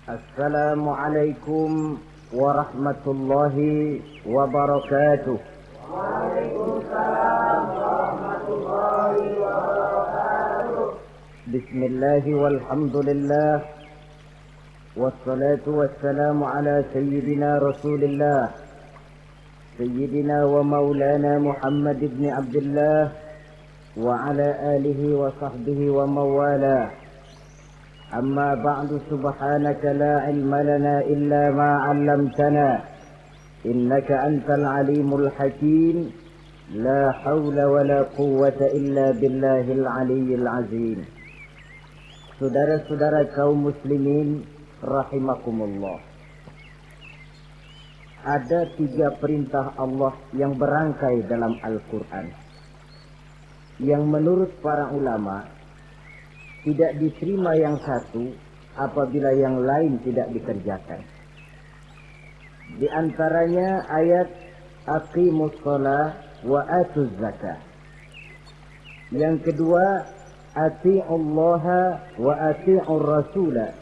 Assalamualaikum warahmatullahi wabarakatuh. Waalaikumsalam warahmatullahi wabarakatuh. Bismillahi walhamdulillah. Wassalatu wassalamu ala sayyidina Rasulillah, sayyidina wa maulana Muhammad ibn Abdullah wa ala alihi wa sahbihi wa mawalah. أما بعد سبحانك لا علم لنا إلا ما علمتنا إنك أنت العليم الحكيم لا حول ولا قوة إلا بالله العلي العظيم. Saudara-saudara kaum muslimin rahimakumullah. Ada 3 perintah Allah yang berangkai dalam Al-Quran, yang menurut para ulama tidak diterima yang satu apabila yang lain tidak dikerjakan. Di antaranya ayat aqimus shalah wa atuz zakah. Yang kedua ati'ullaha wa ati'ur rasula.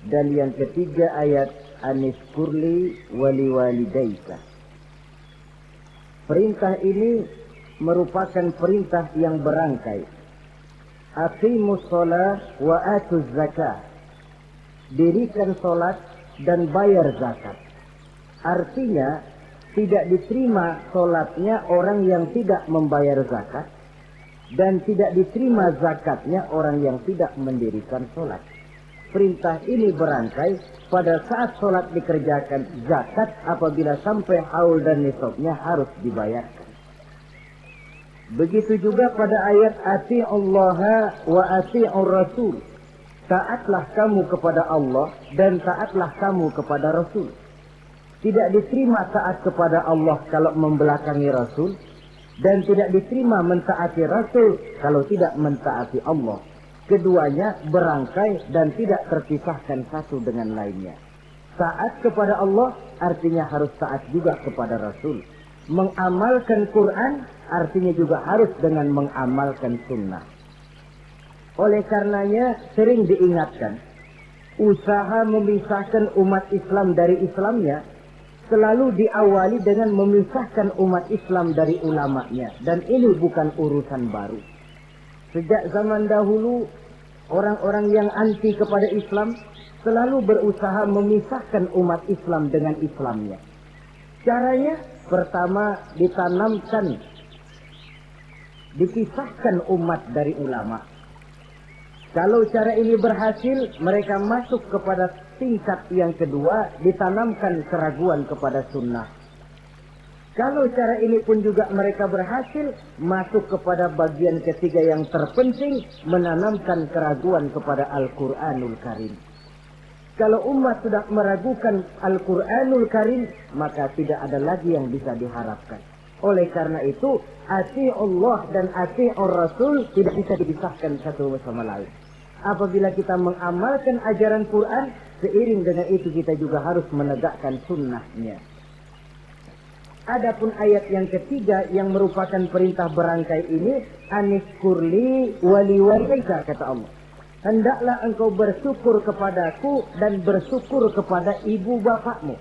Dan yang ketiga ayat anishkurli wali walidaika. Perintah ini merupakan perintah yang berangkai. Aqimus shalah wa atuz zakah. Dirikan salat dan bayar zakat. Artinya tidak diterima salatnya orang yang tidak membayar zakat, dan tidak diterima zakatnya orang yang tidak mendirikan salat. Perintah ini berangkai pada saat salat dikerjakan, zakat apabila sampai haul dan nisabnya harus dibayarkan. Begitu juga pada ayat ati'ullaha wa ati'ur rasul. Taatlah kamu kepada Allah dan taatlah kamu kepada Rasul. Tidak diterima taat kepada Allah kalau membelakangi Rasul, dan tidak diterima mentaati Rasul kalau tidak mentaati Allah. Keduanya berangkai dan tidak terpisahkan satu dengan lainnya. Taat kepada Allah artinya harus taat juga kepada Rasul. Mengamalkan Quran artinya juga harus dengan mengamalkan sunnah. Oleh karenanya sering diingatkan, usaha memisahkan umat Islam dari Islamnya selalu diawali dengan memisahkan umat Islam dari ulamanya. Dan ini bukan urusan baru. Sejak zaman dahulu, orang-orang yang anti kepada Islam selalu berusaha memisahkan umat Islam dengan Islamnya. Caranya, pertama ditanamkan, dipisahkan umat dari ulama. Kalau cara ini berhasil, mereka masuk kepada tingkat yang kedua, ditanamkan keraguan kepada sunnah. Kalau cara ini pun juga mereka berhasil, masuk kepada bagian ketiga yang terpenting, menanamkan keraguan kepada Al-Quranul Karim. Kalau umat sudah meragukan Al-Quranul Karim, maka tidak ada lagi yang bisa diharapkan. Oleh karena itu, ati'ullah dan ati'ur rasul tidak bisa dipisahkan satu sama lain. Apabila kita mengamalkan ajaran Quran, seiring dengan itu kita juga harus menegakkan sunnahnya. Adapun ayat yang ketiga yang merupakan perintah berangkai ini, anishkurli wali walidaika, kata Allah. Hendaklah engkau bersyukur kepadaku dan bersyukur kepada ibu bapakmu.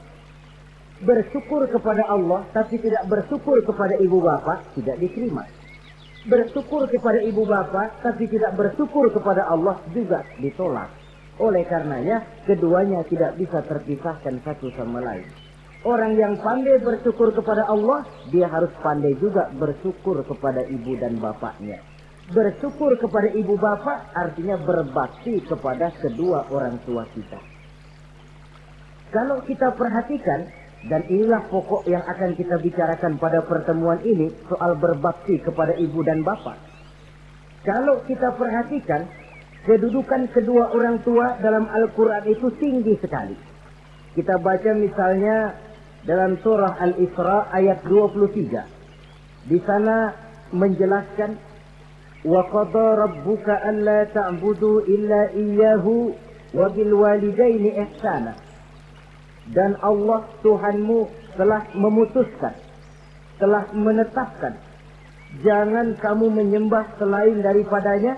Bersyukur kepada Allah tapi tidak bersyukur kepada ibu bapak tidak diterima. Bersyukur kepada ibu bapak tapi tidak bersyukur kepada Allah juga ditolak. Oleh karenanya keduanya tidak bisa terpisahkan satu sama lain. Orang yang pandai bersyukur kepada Allah, dia harus pandai juga bersyukur kepada ibu dan bapaknya. Bersyukur kepada ibu bapak artinya berbakti kepada kedua orang tua kita. Kalau kita perhatikan, dan inilah pokok yang akan kita bicarakan pada pertemuan ini, soal berbakti kepada ibu dan bapak. Kalau kita perhatikan, kedudukan kedua orang tua dalam Al-Quran itu tinggi sekali. Kita baca misalnya dalam surah Al-Isra ayat 23. Di sana menjelaskan, وَقَضَى رَبُّكَ أَلَّا تَعْبُدُوا إِلَّا إِيَّهُ وَبِالْوَالِدَيْنِ إِحْسَانًا. Dan Allah Tuhanmu telah memutuskan, telah menetapkan, jangan kamu menyembah selain daripadanya,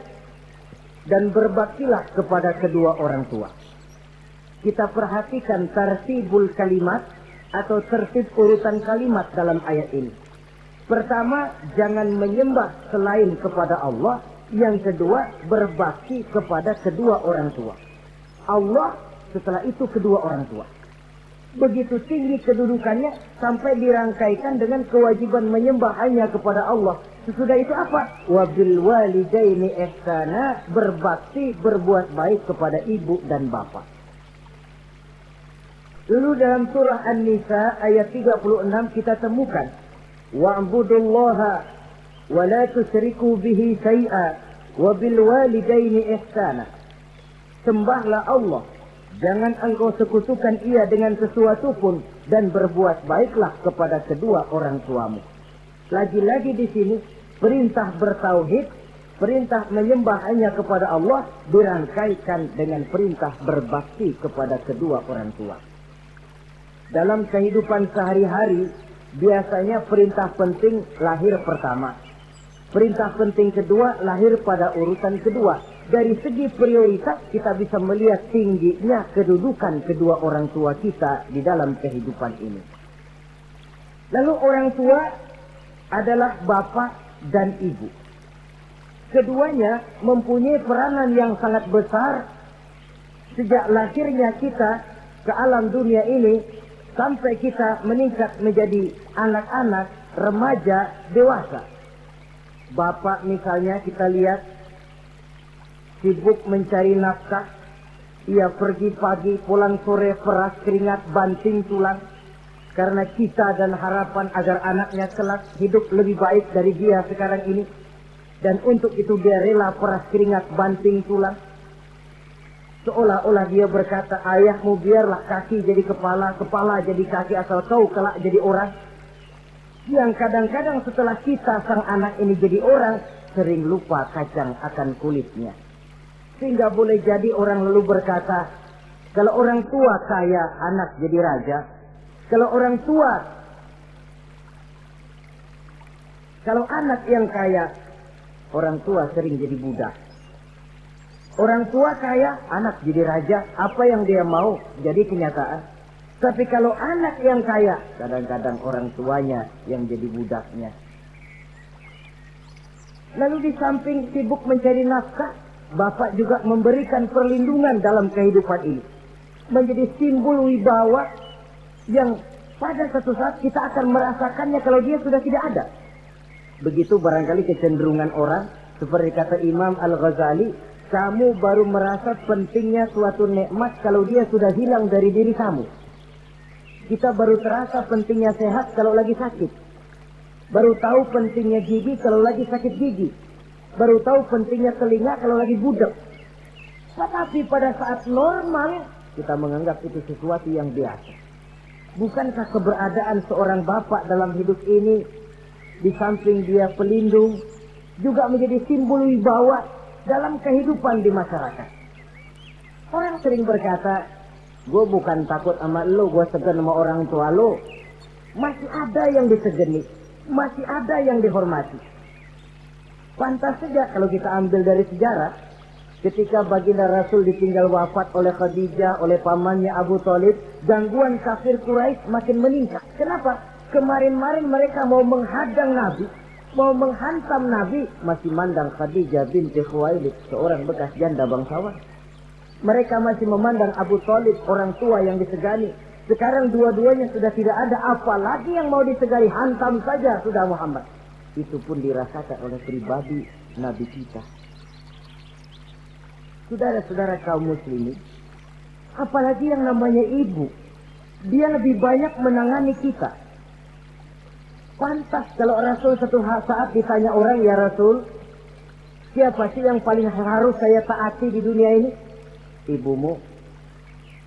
dan berbaktilah kepada kedua orang tua. kita perhatikan tartibul kalimat atau tertib urutan kalimat dalam ayat ini. Pertama, jangan menyembah selain kepada Allah. Yang kedua, berbakti kepada kedua orang tua. Allah, setelah itu kedua orang tua. Begitu tinggi kedudukannya sampai dirangkaikan dengan kewajiban menyembah hanya kepada Allah. Sesudah itu apa? Wabil walidaini ihsana, berbakti, berbuat baik kepada ibu dan bapak. Lalu dalam surah An-Nisa ayat 36 kita temukan wa'budullaha wa la tusyriku bihi syai'a wa bil walidaini ihsana. Sembahlah Allah, jangan engkau sekutukan ia dengan sesuatu pun, dan berbuat baiklah kepada kedua orang tuamu. Lagi-lagi di sini perintah bertauhid, perintah menyembah hanya kepada Allah dirangkaikan dengan perintah berbakti kepada kedua orang tua. Dalam kehidupan sehari-hari, biasanya perintah penting lahir pertama. Perintah penting kedua lahir pada urutan kedua. Dari segi prioritas kita bisa melihat tingginya kedudukan kedua orang tua kita di dalam kehidupan ini. Lalu orang tua adalah bapak dan ibu. Keduanya mempunyai peranan yang sangat besar sejak lahirnya kita ke alam dunia ini sampai kita meningkat menjadi anak-anak, remaja, dewasa. Bapak misalnya kita lihat sibuk mencari nafkah. Ia pergi pagi, pulang sore, peras keringat, banting tulang. Karena cita dan harapan agar anaknya kelak hidup lebih baik dari dia sekarang ini. Dan untuk itu dia rela peras keringat, banting tulang. Seolah-olah dia berkata, ayahmu biarlah kaki jadi kepala, kepala jadi kaki, asal kau kelak jadi orang. Yang kadang-kadang setelah kita sang anak ini jadi orang, sering lupa kacang akan kulitnya. Sehingga boleh jadi orang lalu berkata, kalau orang tua kaya, anak jadi raja. Kalau anak yang kaya, orang tua sering jadi budak. Orang tua kaya, anak jadi raja, apa yang dia mau jadi kenyataan. Tapi kalau anak yang kaya, kadang-kadang orang tuanya yang jadi budaknya. Lalu di samping sibuk mencari nafkah, bapak juga memberikan perlindungan dalam kehidupan ini. Menjadi simbol wibawa yang pada satu saat kita akan merasakannya kalau dia sudah tidak ada. Begitu barangkali kecenderungan orang, seperti kata Imam Al-Ghazali, kamu baru merasa pentingnya suatu nikmat kalau dia sudah hilang dari diri kamu. Kita baru terasa pentingnya sehat kalau lagi sakit. Baru tahu pentingnya gigi kalau lagi sakit gigi. Baru tahu pentingnya telinga kalau lagi budek. Tetapi pada saat normal, kita menganggap itu sesuatu yang biasa. Bukankah keberadaan seorang bapak dalam hidup ini, di samping dia pelindung, juga menjadi simbol wibawa dalam kehidupan di masyarakat? Orang sering berkata, gue bukan takut sama lo, gue segan sama orang tua lo. Masih ada yang disegani, masih ada yang dihormati. Pantas saja kalau kita ambil dari sejarah, ketika baginda Rasul ditinggal wafat oleh Khadijah, oleh pamannya Abu Thalib, gangguan kafir Quraisy makin meningkat. Kenapa? Kemarin-marin mereka mau menghadang Nabi, mau menghantam Nabi, masih mandang Khadijah binti Khuwailid, seorang bekas janda bangsawan. Mereka masih memandang Abu Thalib, orang tua yang disegani. Sekarang dua-duanya sudah tidak ada, apalagi yang mau disegani, hantam saja sudah Muhammad. Itu pun dirasakan oleh pribadi Nabi kita. Saudara-saudara kaum muslimin, apalagi yang namanya ibu, dia lebih banyak menangani kita. Pantas kalau Rasul satu saat ditanya orang, ya Rasul, siapa sih yang paling harus saya taati di dunia ini? Ibumu.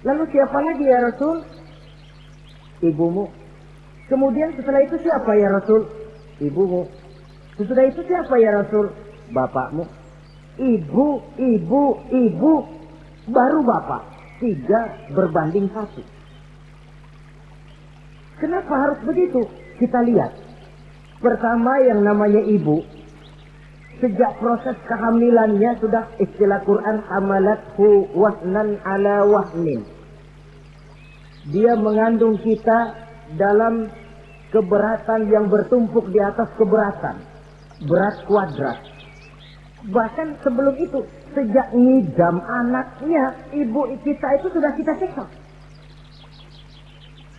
Lalu siapa lagi ya Rasul? Ibumu. Kemudian setelah itu siapa ya Rasul? Ibumu. Setelah itu siapa ya Rasul? Bapakmu. Ibu, baru bapak. 3 berbanding 1. Kenapa harus begitu? Kita lihat. Pertama yang namanya ibu, sejak proses kehamilannya sudah istilah Quran hamalathu wahnan ala wahnin. Dia mengandung kita dalam keberatan yang bertumpuk di atas keberatan. Berat kuadrat. Bahkan sebelum itu, sejak ngidam anaknya, ibu kita itu sudah kita siksa.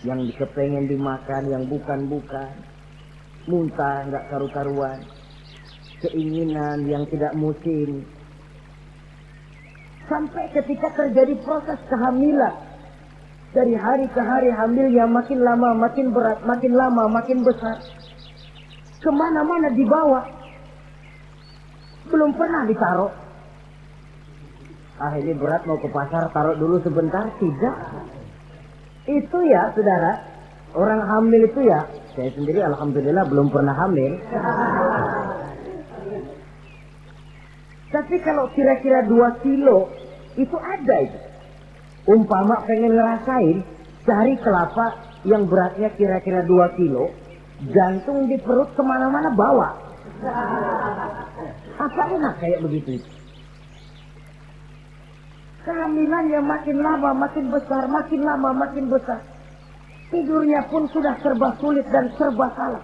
Yang kepengen dimakan, yang bukan-bukan. Muntah, nggak karu-karuan. Keinginan yang tidak musim. Sampai ketika terjadi proses kehamilan. Dari hari ke hari hamilnya makin lama, makin berat, makin lama, makin besar. Kemana-mana dibawa. Belum pernah ditaruh. Ini berat mau ke pasar, taruh dulu sebentar. Tidak. Itu ya, saudara. Orang hamil itu ya. Saya sendiri alhamdulillah belum pernah hamil. Tapi kalau kira-kira 2 kilo, itu ada itu. Umpama pengen ngerasain, cari kelapa yang beratnya kira-kira 2 kilo, jantung di perut kemana-mana bawa. Apa enak kayak begitu? Kehamilannya makin lama, makin besar, makin lama, makin besar. Tidurnya pun sudah serba sulit dan serba salah.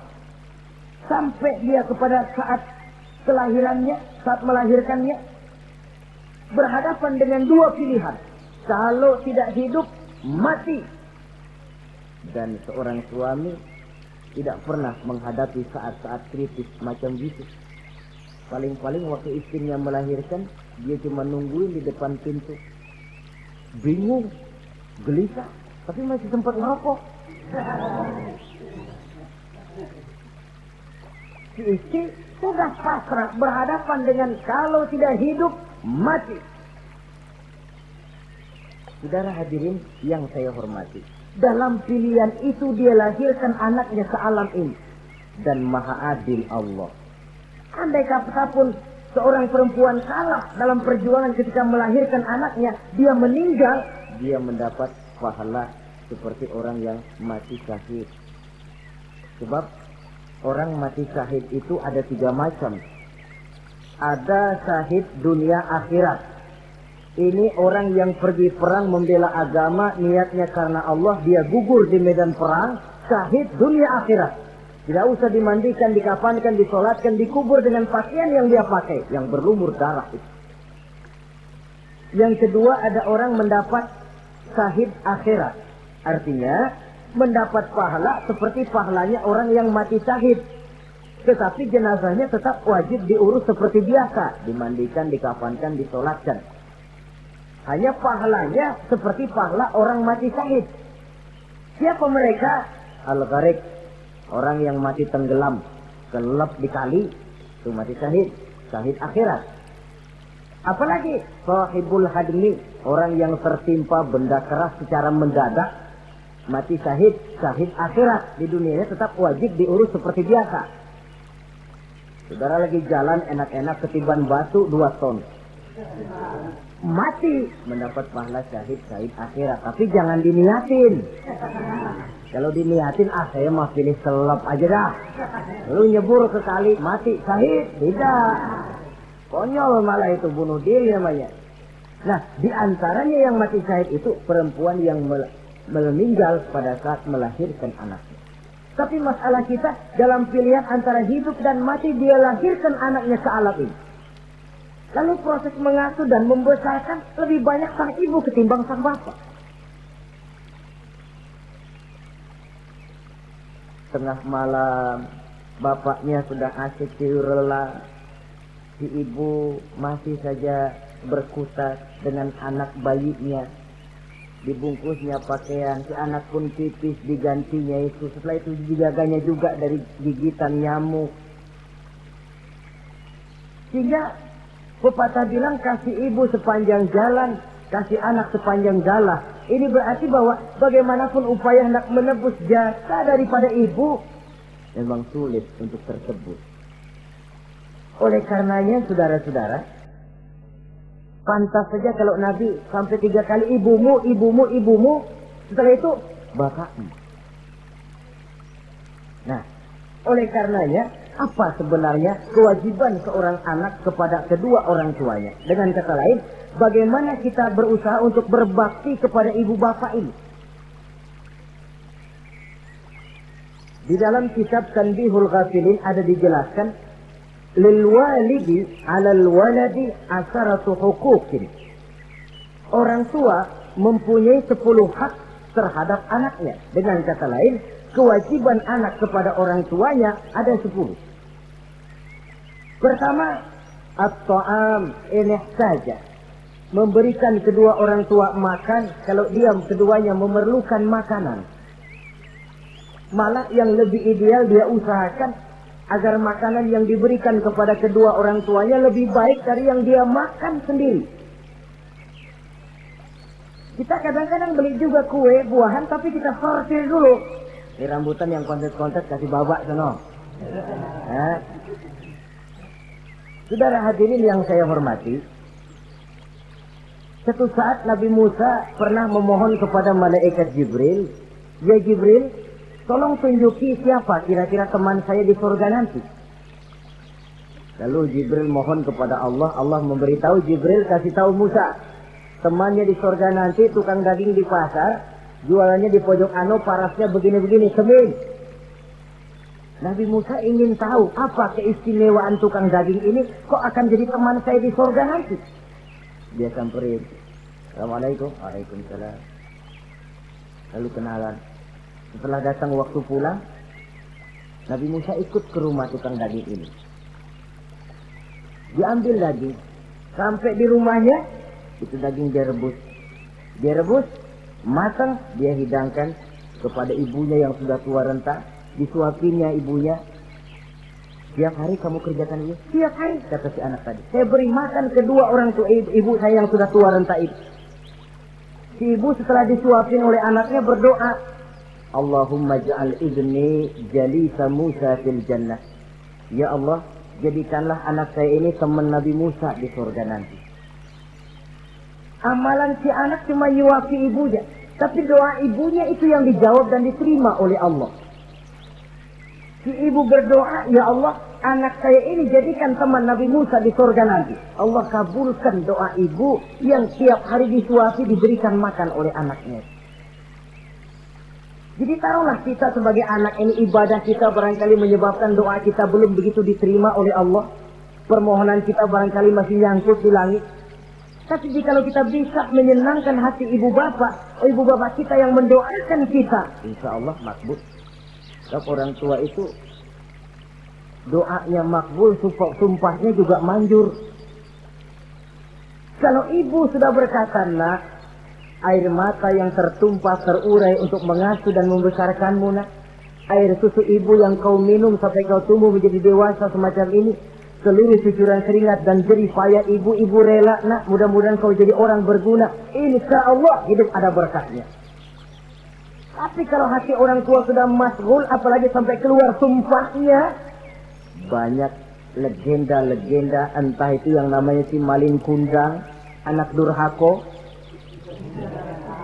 Sampai dia kepada saat kelahirannya, saat melahirkannya, berhadapan dengan 2 pilihan. Kalau tidak hidup, mati. Dan seorang suami tidak pernah menghadapi saat-saat kritis macam gitu. Paling-paling waktu istrinya melahirkan, dia cuma nungguin di depan pintu. Bingung, gelisah, tapi masih sempat ngerokok. Si istri sudah pasrah berhadapan dengan kalau tidak hidup, mati. Saudara hadirin yang saya hormati, dalam pilihan itu dia lahirkan anaknya sealam ini. Dan maha adil Allah. Andai kata pun seorang perempuan kalah dalam perjuangan ketika melahirkan anaknya, dia meninggal, dia mendapat pahala seperti orang yang mati syahid. Sebab orang mati syahid itu ada 3 macam. Ada syahid dunia akhirat. Ini orang yang pergi perang membela agama, niatnya karena Allah, dia gugur di medan perang, syahid dunia akhirat. Tidak usah dimandikan, dikafankan, disolatkan, dikubur dengan pakaian yang dia pakai, yang berlumur darah itu. Yang kedua, ada orang mendapat syahid akhirat. Artinya, mendapat pahala seperti pahalanya orang yang mati syahid. Tetapi jenazahnya tetap wajib diurus seperti biasa. Dimandikan, dikafankan, disolatkan. Hanya pahalanya seperti pahala orang mati syahid. Siapa mereka? Al-Gharik. Orang yang mati tenggelam. Kelelep di kali. Itu mati syahid. Syahid akhirat. Apalagi? Sahibul hadmi. Orang yang tertimpa benda keras secara mendadak. Mati syahid. Syahid akhirat. Di dunianya tetap wajib diurus seperti biasa. Saudara lagi jalan enak-enak ketiban batu 2 ton. Mati mendapat pahala syahid akhirat, tapi jangan diniatin. Kalau diniatin, saya mah pilih selap aja dah. Lu nyebur ke kali mati syahid, tidak. Konyol malah itu, bunuh diri namanya. Nah, di antaranya yang mati syahid itu perempuan yang meninggal pada saat melahirkan anaknya. Tapi masalah kita dalam pilihan antara hidup dan mati, dia lahirkan anaknya ke alam ini. Lalu proses mengasuh dan membesarkan lebih banyak sang ibu ketimbang sang bapak. Tengah malam, bapaknya sudah asik tidur lelap. Si ibu masih saja berkutat dengan anak bayinya. Dibungkusnya pakaian, si anak pun pipis, digantinya itu. Setelah itu dijaganya juga dari gigitan nyamuk. Sehingga pepatah bilang kasih ibu sepanjang jalan, kasih anak sepanjang galah. Ini berarti bahwa bagaimanapun upaya hendak menebus jasa daripada ibu, memang sulit untuk tersebut. Oleh karenanya saudara-saudara, pantas saja kalau Nabi sampai 3 kali ibumu, ibumu, ibumu, setelah itu bapakmu. Nah, oleh karenanya apa sebenarnya kewajiban seorang anak kepada kedua orang tuanya? Dengan kata lain, bagaimana kita berusaha untuk berbakti kepada ibu bapak ini? Di dalam kitab Tanbihul Ghafilin ada dijelaskan lil walidi 'alal waladi asharatu huquqin. Orang tua mempunyai 10 hak terhadap anaknya. Dengan kata lain, kewajiban anak kepada orang tuanya ada 10. Pertama, at-ta'am in ihtaja. Memberikan kedua orang tua makan kalau dia keduanya memerlukan makanan. Malah yang lebih ideal dia usahakan agar makanan yang diberikan kepada kedua orang tuanya lebih baik dari yang dia makan sendiri. Kita kadang-kadang beli juga kue, buahan, tapi kita sortir dulu. Ini rambutan yang kontes-kontes kasih babak sono. Saudara hadirin yang saya hormati, suatu saat Nabi Musa pernah memohon kepada malaikat Jibril, "Ya Jibril, tolong tunjuki siapa kira-kira teman saya di surga nanti." Lalu Jibril mohon kepada Allah, Allah memberitahu Jibril kasih tahu Musa, temannya di surga nanti tukang daging di pasar, jualannya di pojok ano, parasnya begini-begini, semin. Nabi Musa ingin tahu apa keistimewaan tukang daging ini kok akan jadi teman saya di surga nanti. Dia samperin, "Assalamualaikum." "Waalaikumsalam." Lalu kenalan. Setelah datang waktu pulang, Nabi Musa ikut ke rumah tukang daging ini. Diambil daging. Sampai di rumahnya, itu daging dia rebus. Dia rebus, matang, dia hidangkan kepada ibunya yang sudah tua renta. Disuapinnya ibunya. "Tiap hari kamu kerjakan ini?" "Tiap hari," kata si anak tadi. "Saya beri makan kedua orang tua ibu saya yang sudah tua renta itu." Si ibu setelah disuapin oleh anaknya berdoa, "Allahumma ja'al ibni jalisa Musa fil jannah." Ya Allah, jadikanlah anak saya ini teman Nabi Musa di surga nanti. Amalan si anak cuma nyuapi ibunya, tapi doa ibunya itu yang dijawab dan diterima oleh Allah. Si ibu berdoa, "Ya Allah, anak saya ini jadikan teman Nabi Musa di surga nanti." Allah kabulkan doa ibu yang tiap hari disuapi diberikan makan oleh anaknya. Jadi taruhlah kita sebagai anak ini, ibadah kita barangkali menyebabkan doa kita belum begitu diterima oleh Allah. Permohonan kita barangkali masih nyangkut di langit. Tapi jikalau kita bisa menyenangkan hati ibu bapak kita yang mendoakan kita, insya Allah makbul. Sebab orang tua itu doanya makbul, sumpahnya juga manjur. Kalau ibu sudah berkata, "Nak, air mata yang tertumpah terurai untuk mengasuh dan membesarkanmu, nak. Air susu ibu yang kau minum sampai kau tumbuh menjadi dewasa semacam ini, seluruh cucuran keringat dan jerih payah ibu rela, nak. Mudah-mudahan kau jadi orang berguna. Insya Allah hidup ada berkahnya." Tapi kalau hati orang tua sudah masghul, apalagi sampai keluar sumpahnya, banyak legenda-legenda, entah itu yang namanya si Malin Kundang, anak durhako,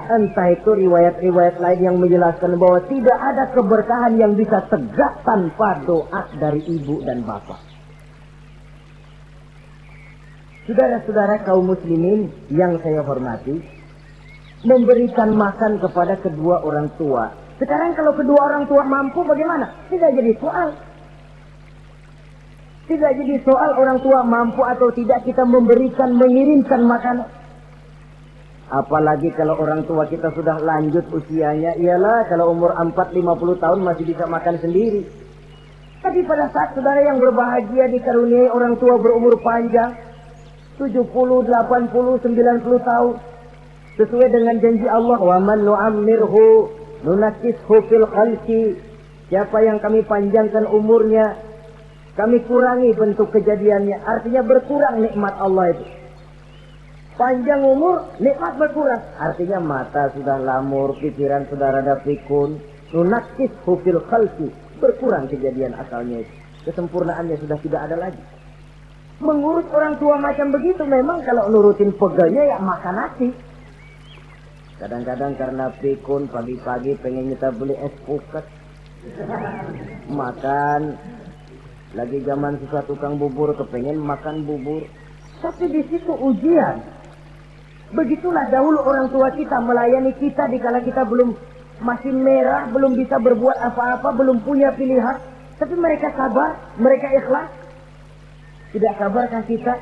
entah itu riwayat-riwayat lain yang menjelaskan bahwa tidak ada keberkahan yang bisa tegak tanpa doa dari ibu dan bapak. Saudara-saudara kaum muslimin yang saya hormati, memberikan makan kepada kedua orang tua. Sekarang kalau kedua orang tua mampu bagaimana? Tidak jadi soal. Tidak jadi soal orang tua mampu atau tidak kita mengirimkan makanan. Apalagi kalau orang tua kita sudah lanjut usianya. Iyalah kalau umur 40-50 tahun masih bisa makan sendiri. Tapi pada saat saudara yang berbahagia dikaruniai orang tua berumur panjang, 70, 80, 90 tahun. Sesuai dengan janji Allah, "Wa man nu'ammirhu nunakkishu fil khalqi." Siapa yang kami panjangkan umurnya, kami kurangi bentuk kejadiannya. Artinya berkurang nikmat Allah itu. Panjang umur, nikmat berkurang. Artinya mata sudah lamur, pikiran sudah rada pikun. Nunakkishu fil khalqi. Berkurang kejadian asalnya itu. Kesempurnaannya sudah tidak ada lagi. Mengurus orang tua macam begitu memang kalau nurutin pegelnya ya makan nasi. Kadang-kadang karena pikun pagi-pagi pengen kita beli es puket. Makan. Lagi zaman susah tukang bubur kepengen makan bubur. Tapi di situ ujian. Begitulah dahulu orang tua kita melayani kita dikala kita belum masih merah, belum bisa berbuat apa-apa, belum punya pilihan. Tapi mereka sabar, mereka ikhlas. Tidak sabarkah kita?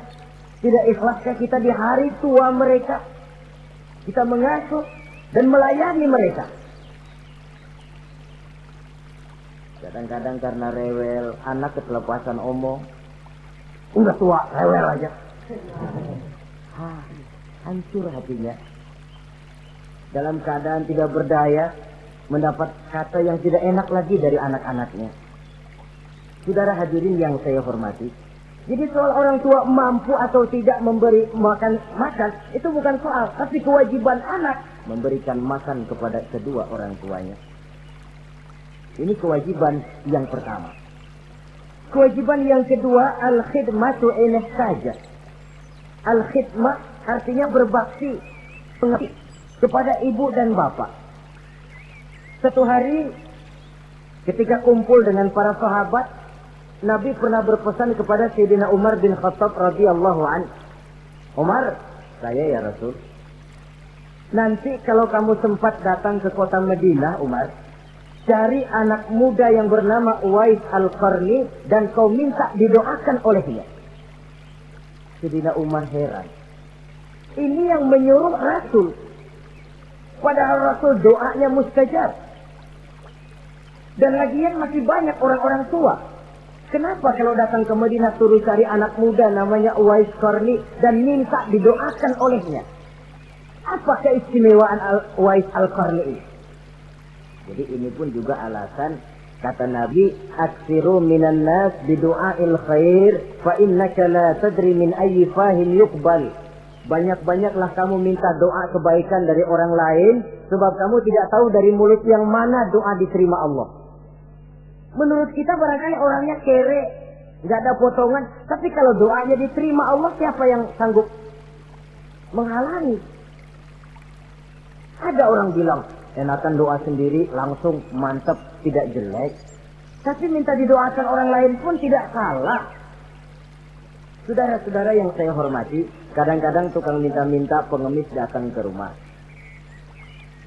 Tidak ikhlaskah kita di hari tua mereka? Kita mengasuh dan melayani mereka. Kadang-kadang karena rewel, anak ketelepasan omong. Udah tua, rewel aja. Hancur hatinya. Dalam keadaan tidak berdaya, mendapat kata yang tidak enak lagi dari anak-anaknya. Saudara hadirin yang saya hormati, jadi soal orang tua mampu atau tidak memberi makan, itu bukan soal, tapi kewajiban anak memberikan makan kepada kedua orang tuanya. Ini kewajiban yang pertama. Kewajiban yang kedua, al-khidmatu ilaih saja. Al-khidmah artinya berbakti kepada ibu dan bapak. Satu hari ketika kumpul dengan para sahabat, Nabi pernah berpesan kepada Sayyidina Umar bin Khattab radhiyallahu anhu. Umar, saya ya Rasul, nanti kalau kamu sempat datang ke kota Madinah, Umar, cari anak muda yang bernama Uwais Al-Qarni dan kau minta didoakan olehnya. Sayyidina Umar heran. Ini yang menyuruh Rasul. Padahal Rasul doanya mustajab. Dan lagian masih banyak orang-orang tua. Kenapa kalau datang ke Madinah suruh cari anak muda namanya Uwais Qarni dan minta didoakan olehnya? Apa keistimewaan Uwais Al-Qarni ini? Jadi ini pun juga alasan kata Nabi, aksiru minan nas bidu'ail khair fa innaka la tadri min ayyi fahin yuqbal. Banyak-banyaklah kamu minta doa kebaikan dari orang lain, sebab kamu tidak tahu dari mulut yang mana doa diterima Allah. Menurut kita barangkali orangnya kere, nggak ada potongan, tapi kalau doanya diterima Allah, siapa yang sanggup menghalangi? Ada orang bilang, enakan doa sendiri langsung mantap, tidak jelek. Tapi minta didoakan orang lain pun tidak salah. Saudara-saudara yang saya hormati, kadang-kadang tukang minta-minta pengemis datang ke rumah.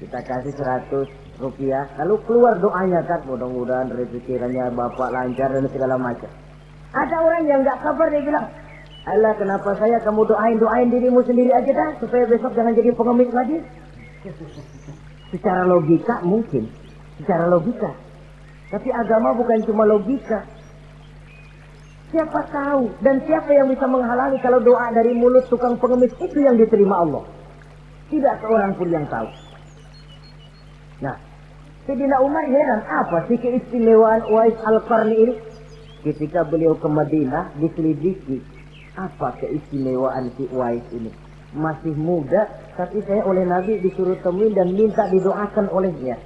Kita kasih 100 rupiah, lalu keluar doanya kan, mudah-mudahan rezekinya bapak lancar dan segala macam. Ada orang yang nggak sabar, dia bilang, Allah kenapa saya kamu doain dirimu sendiri aja dah, supaya besok jangan jadi pengemis lagi. Secara logika mungkin, secara logika. Tapi agama bukan cuma logika. Siapa tahu dan siapa yang bisa menghalangi kalau doa dari mulut tukang pengemis itu yang diterima Allah? Tidak seorang pun yang tahu. Nah, Sayyidina Umar heran, apa sih keistimewaan Uwais Al-Qarni ini? Ketika beliau ke Madinah diselidiki, apa keistimewaan si Uwais ini? Masih muda, tapi saya oleh Nabi disuruh temuin dan minta didoakan olehnya.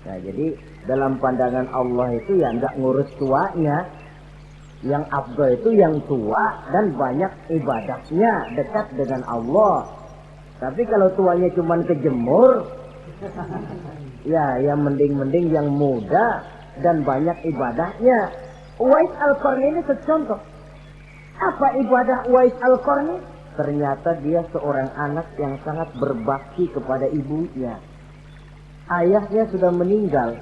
Nah, jadi dalam pandangan Allah itu ya nggak ngurus tuanya. Yang afdal itu yang tua dan banyak ibadahnya, dekat dengan Allah. Tapi kalau tuanya cuma kejemur, ya yang mending-mending yang muda dan banyak ibadahnya. Uwais Al-Qarni ini secontoh. Apa ibadah Uwais Al-Qarni? Ternyata dia seorang anak yang sangat berbakti kepada ibunya. Ayahnya sudah meninggal.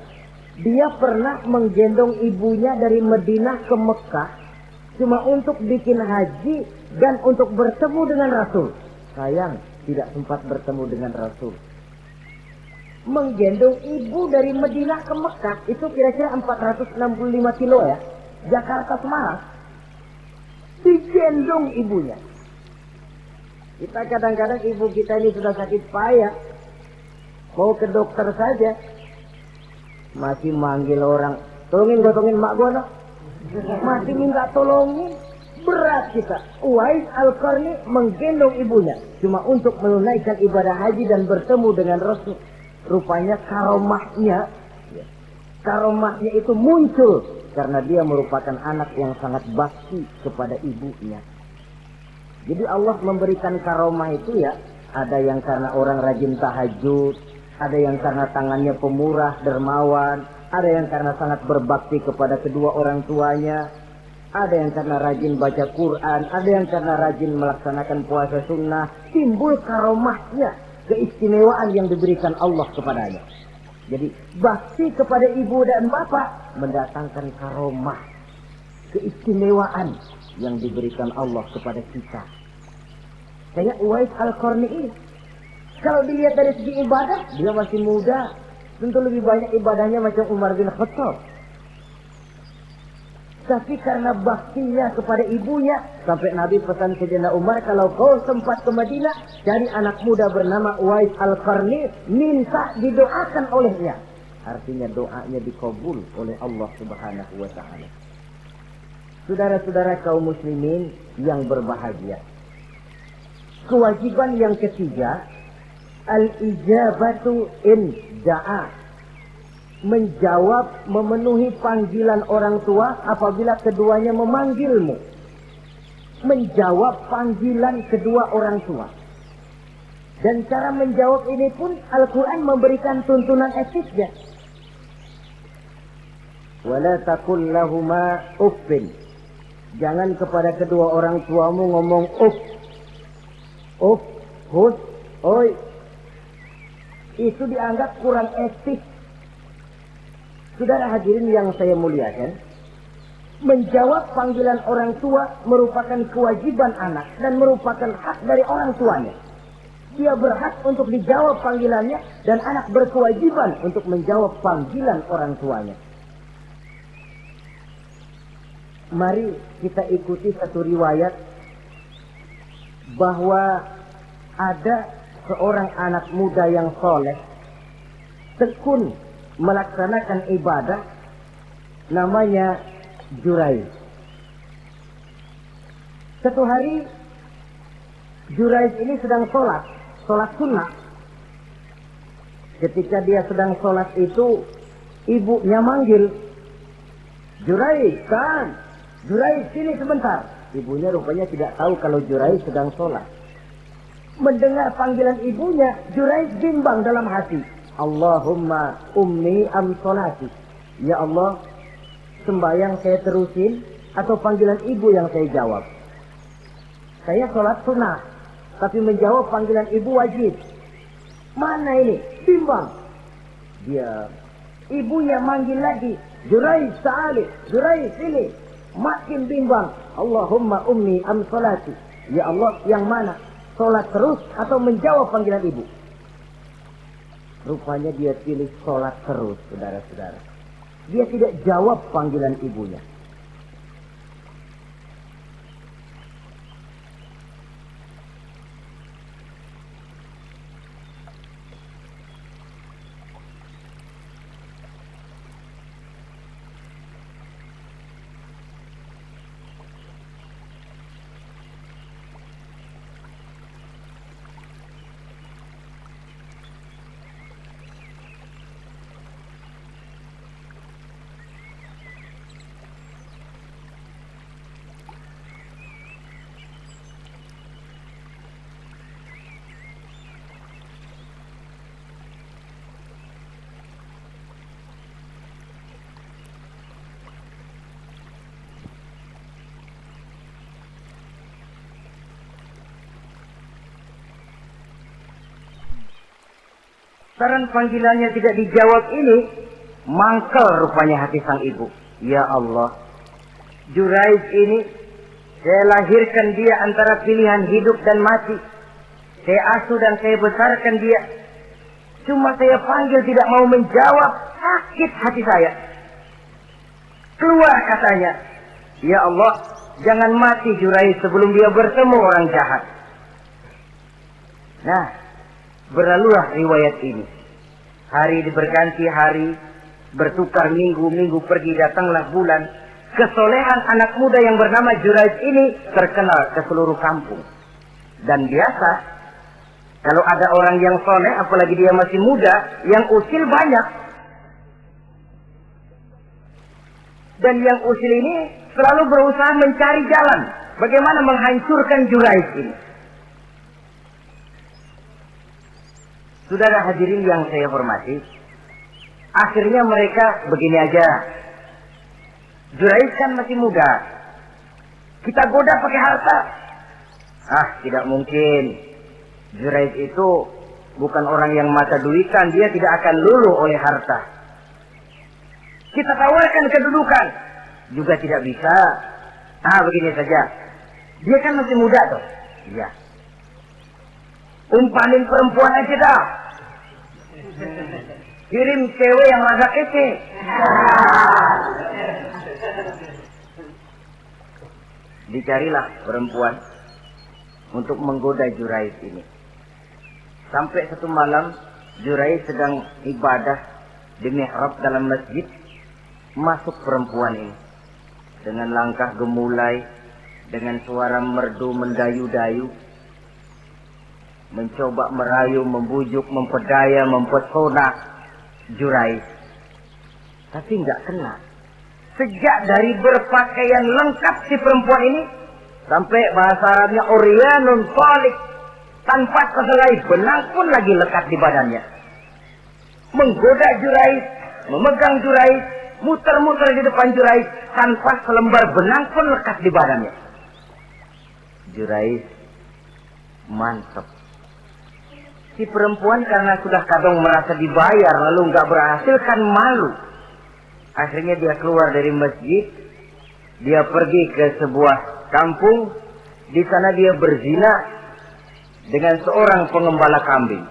Dia pernah menggendong ibunya dari Madinah ke Mekah cuma untuk bikin haji dan untuk bertemu dengan Rasul. Sayang, tidak sempat bertemu dengan Rasul. Menggendong ibu dari Madinah ke Mekah itu kira-kira 465 kilo ya. Jakarta Semarang. Digendong ibunya. Kita kadang-kadang ibu kita ini sudah sakit payah. Mau ke dokter saja. Masih manggil orang, tolongin mak gua no. Masih minta tolongin. Berat kita. Uwais Al-Qarni menggendong ibunya cuma untuk menunaikan ibadah haji dan bertemu dengan Rasul. Rupanya karomahnya itu muncul karena dia merupakan anak yang sangat bakti kepada ibunya. Jadi Allah memberikan karomah itu ya, ada yang karena orang rajin tahajud, ada yang karena tangannya pemurah, dermawan, ada yang karena sangat berbakti kepada kedua orang tuanya, ada yang karena rajin baca Quran, ada yang karena rajin melaksanakan puasa sunnah. Timbul karomahnya keistimewaan yang diberikan Allah kepadanya. Jadi bakti kepada ibu dan bapak mendatangkan karomah, keistimewaan yang diberikan Allah kepada kita. Kayak Uwais Al-Qarni ini, kalau dilihat dari segi ibadah, dia masih muda, tentu lebih banyak ibadahnya macam Umar bin Khattab. Tapi karena baktinya kepada ibunya, sampai Nabi pesan Sayyidina Umar, kalau kau sempat ke Madinah, cari anak muda bernama Uwais Al-Qarni, minta didoakan olehnya. Artinya doanya dikabul oleh Allah Subhanahu wa Ta'ala. Saudara-saudara kaum muslimin yang berbahagia, kewajiban yang ketiga, al-ijabatu in da'a. Menjawab, memenuhi panggilan orang tua apabila keduanya memanggilmu. Menjawab panggilan kedua orang tua. Dan cara menjawab ini pun Al-Quran memberikan tuntunan etiknya. Wala taqul lahuma uffin. Jangan kepada kedua orang tuamu ngomong uff. Uff, hus, oi. Itu dianggap kurang etik. Saudara hadirin yang saya muliakan, menjawab panggilan orang tua merupakan kewajiban anak dan merupakan hak dari orang tuanya. Dia berhak untuk dijawab panggilannya dan anak berkewajiban untuk menjawab panggilan orang tuanya. Mari kita ikuti satu riwayat bahwa ada seorang anak muda yang soleh, tekun melaksanakan ibadah, namanya Jurayj. Satu hari Jurayj ini sedang sholat sunnah. Ketika dia sedang sholat itu, ibunya manggil, Jurayj, kan? Jurayj, sini sebentar. Ibunya rupanya tidak tahu kalau Jurayj sedang sholat. Mendengar panggilan ibunya, Jurayj bimbang dalam hati. Allahumma ummi am sholati. Ya Allah, sembahyang saya terusin atau panggilan ibu yang saya jawab? Saya sholat sunnah, tapi menjawab panggilan ibu wajib. Mana ini? Bimbang. Dia, ibunya manggil lagi, Jurayj ta'ali, Jurayj sini. Makin bimbang. Allahumma ummi am sholati. Ya Allah, yang mana? Sholat terus atau menjawab panggilan ibu? Rupanya dia pilih sholat terus, saudara-saudara. Dia tidak jawab panggilan ibunya. Saran panggilannya tidak dijawab ini, mangkel rupanya hati sang ibu. Ya Allah, Jurayj ini, saya lahirkan dia antara pilihan hidup dan mati. Saya asuh dan saya besarkan dia. Cuma saya panggil tidak mau menjawab, sakit hati saya. Keluar katanya, ya Allah, jangan mati Jurayj sebelum dia bertemu orang jahat. Nah, berlalulah riwayat ini. Hari berganti hari, bertukar minggu pergi, datanglah bulan. Kesolehan anak muda yang bernama Jurayj ini terkenal ke seluruh kampung. Dan biasa, kalau ada orang yang soleh, apalagi dia masih muda, yang usil banyak. Dan yang usil ini selalu berusaha mencari jalan bagaimana menghancurkan Jurayj ini. Saudara hadirin yang saya hormati, akhirnya mereka begini aja. Jurayj kan masih muda, kita goda pakai harta. Ah, tidak mungkin. Jurayj itu bukan orang yang mata duitan, dia tidak akan luluh oleh harta. Kita tawarkan kedudukan, juga tidak bisa. Begini saja. Dia kan masih muda tuh. Iya. Umpanin perempuan aja dah. Kirim cewek yang rada kece. Dicarilah perempuan untuk menggoda Juraij ini. Sampai satu malam Juraij sedang ibadah di mihrab dalam masjid. Masuk perempuan ini dengan langkah gemulai, dengan suara merdu mendayu-dayu, mencoba merayu, membujuk, memperdaya, mempesona Juraij. Tapi nggak kena. Sejak dari berpakaian lengkap si perempuan ini, sampai bahasa Arabnya Oryanun Talik, tanpa kehelai benang pun lagi lekat di badannya. Menggoda Juraij, memegang Juraij, muter-muter di depan Juraij, tanpa selembar benang pun lekat di badannya. Juraij mantap. Si perempuan karena sudah kadang merasa dibayar lalu nggak berhasil kan malu. Akhirnya dia keluar dari masjid, dia pergi ke sebuah kampung. Di sana dia berzina dengan seorang pengembala kambing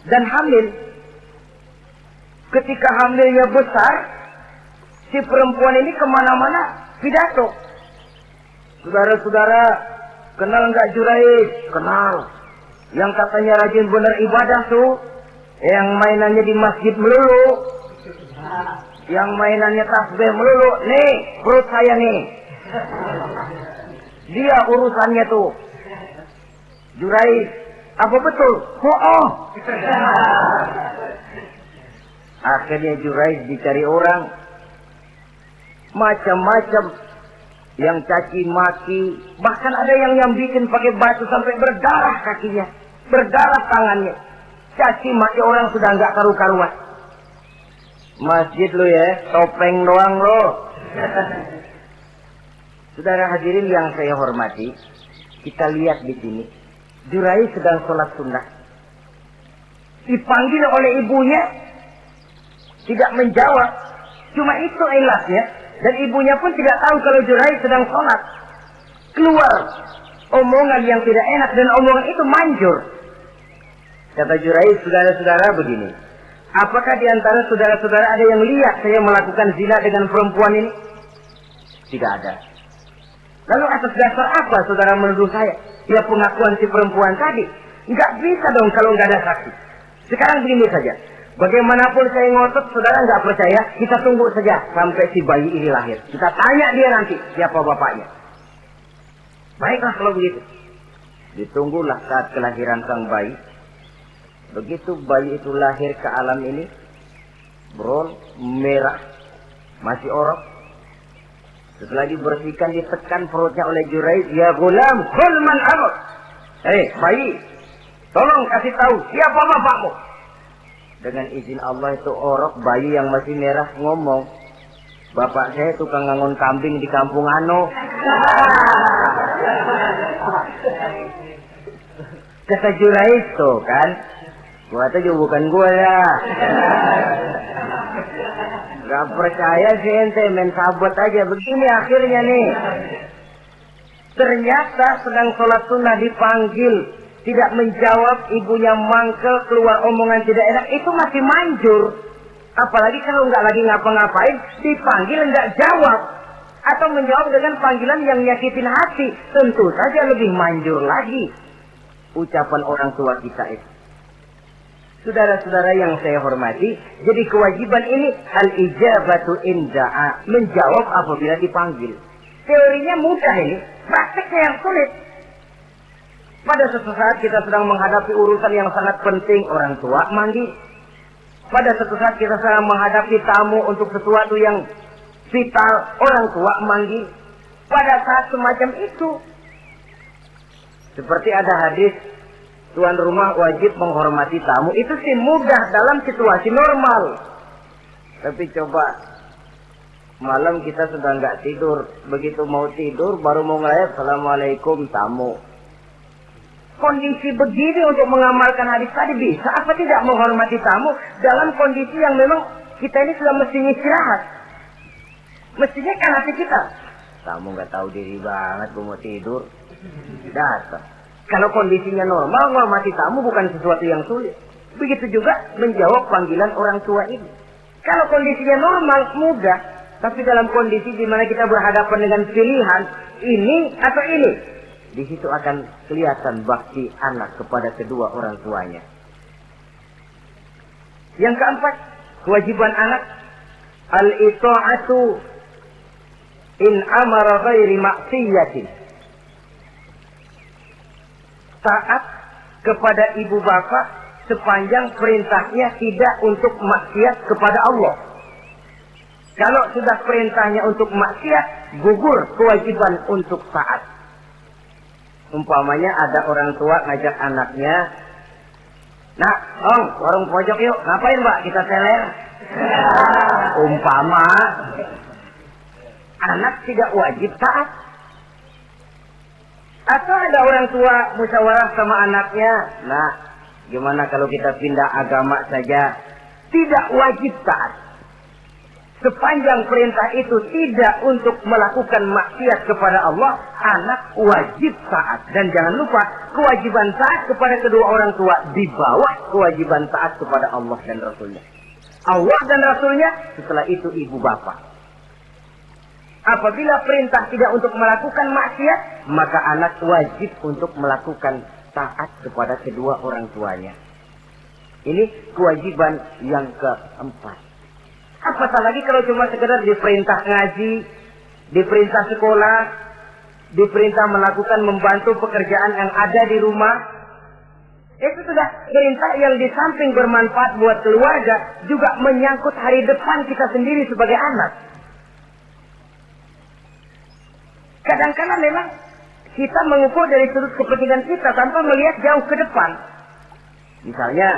dan hamil. Ketika hamilnya besar, si perempuan ini kemana-mana pidato. Saudara-saudara, kenal nggak Juraij? Kenal. Yang katanya rajin benar ibadah tuh, yang mainannya di masjid melulu, yang mainannya tasbih melulu. Nih, perut saya nih. Dia urusannya tuh. Juraij, apa betul? Oh. Akhirnya Juraij dicari orang, macam-macam, yang caci maki, bahkan ada yang bikin pakai batu sampai berdarah kakinya, berdarah tangannya. Caci maki orang sudah nggak karu-karuan. Masjid lo ya, topeng doang lo. Saudara hadirin yang saya hormati, kita lihat di sini, Juraij sedang sholat sunnah, dipanggil oleh ibunya, tidak menjawab. Cuma itu ilasnya. Dan ibunya pun tidak tahu kalau Juraij sedang sholat. Keluar omongan yang tidak enak, dan omongan itu manjur. Kata Juraij, saudara-saudara begini, apakah di antara saudara-saudara ada yang lihat saya melakukan zina dengan perempuan ini? Tidak ada. Lalu atas dasar apa saudara menuduh saya? Ya pengakuan si perempuan tadi. Nggak bisa dong kalau nggak ada saksi. Sekarang begini saja. Bagaimanapun saya ngotot, saudara nggak percaya, kita tunggu saja sampai si bayi ini lahir. Kita tanya dia nanti siapa bapaknya. Baiklah kalau begitu. Ditunggulah saat kelahiran sang bayi. Begitu bayi itu lahir ke alam ini, bron merah, masih orok. Setelah dibersihkan, ditekan perutnya oleh Juraij. Ya gulam, kul man abuk. Bayi, tolong kasih tahu siapa bapakmu. Dengan izin Allah itu orok, bayi yang masih merah ngomong, bapak saya tukang ngangon kambing di kampung Ano. Kata Juraij tuh kan, gua tuh juga bukan gua ya. Gak percaya sih ente, main sabot aja. Begini akhirnya nih, ternyata sedang sholat sunnah dipanggil, tidak menjawab, ibunya mangkel, keluar omongan tidak enak, itu masih manjur. Apalagi kalau nggak lagi ngapa-ngapain, dipanggil nggak jawab, atau menjawab dengan panggilan yang nyakitin hati, tentu saja lebih manjur lagi ucapan orang tua kita itu. Saudara-saudara yang saya hormati, jadi kewajiban ini al-ijabatu inda'a, menjawab apabila dipanggil. Teorinya mudah ini, prakteknya yang sulit. Pada suatu saat kita sedang menghadapi urusan yang sangat penting, orang tua manggil. Pada suatu saat kita sedang menghadapi tamu untuk sesuatu yang vital, orang tua manggil. Pada saat semacam itu, seperti ada hadis, tuan rumah wajib menghormati tamu. Itu sih mudah dalam situasi normal. Tapi coba malam kita sudah nggak tidur, begitu mau tidur baru mau ngelayat, assalamualaikum tamu. kondisi begini untuk mengamalkan hadis tadi bisa apa tidak menghormati tamu dalam kondisi yang memang kita ini sudah mestinya istirahat. Mestinya kan hati kita. Tamu nggak tahu diri banget, gue mau tidur. Datang. Kalau kondisinya normal, menghormati tamu bukan sesuatu yang sulit. Begitu juga menjawab panggilan orang tua ini. Kalau kondisinya normal, mudah. Tapi dalam kondisi di mana kita berhadapan dengan pilihan ini atau ini, di situ akan kelihatan bakti anak kepada kedua orang tuanya. Yang keempat, kewajiban anak al-ita'atu in amara ghairi maksiyatin. Taat kepada ibu bapak sepanjang perintahnya tidak untuk maksiat kepada Allah. Kalau sudah perintahnya untuk maksiat, gugur kewajiban untuk taat. Umpamanya ada orang tua ngajak anaknya, "Nak, Om, warung pojok yuk." "Ngapain, Mbak?" "Kita teler." Umpama anak tidak wajib taat. Atau ada orang tua musyawarah sama anaknya, "Nah, gimana kalau kita pindah agama saja?" Tidak wajib taat. Sepanjang perintah itu tidak untuk melakukan maksiat kepada Allah, anak wajib taat. Dan jangan lupa, kewajiban taat kepada kedua orang tua di bawah kewajiban taat kepada Allah dan Rasulnya. Allah dan Rasulnya, setelah itu ibu bapak. Apabila perintah tidak untuk melakukan maksiat, maka anak wajib untuk melakukan taat kepada kedua orang tuanya. Ini kewajiban yang keempat. Apatah lagi kalau cuma sekedar diperintah ngaji, diperintah sekolah, diperintah melakukan membantu pekerjaan yang ada di rumah. Itu sudah perintah yang di samping bermanfaat buat keluarga, juga menyangkut hari depan kita sendiri sebagai anak. Kadang-kadang memang kita mengukur dari sudut kepentingan kita tanpa melihat jauh ke depan. Misalnya,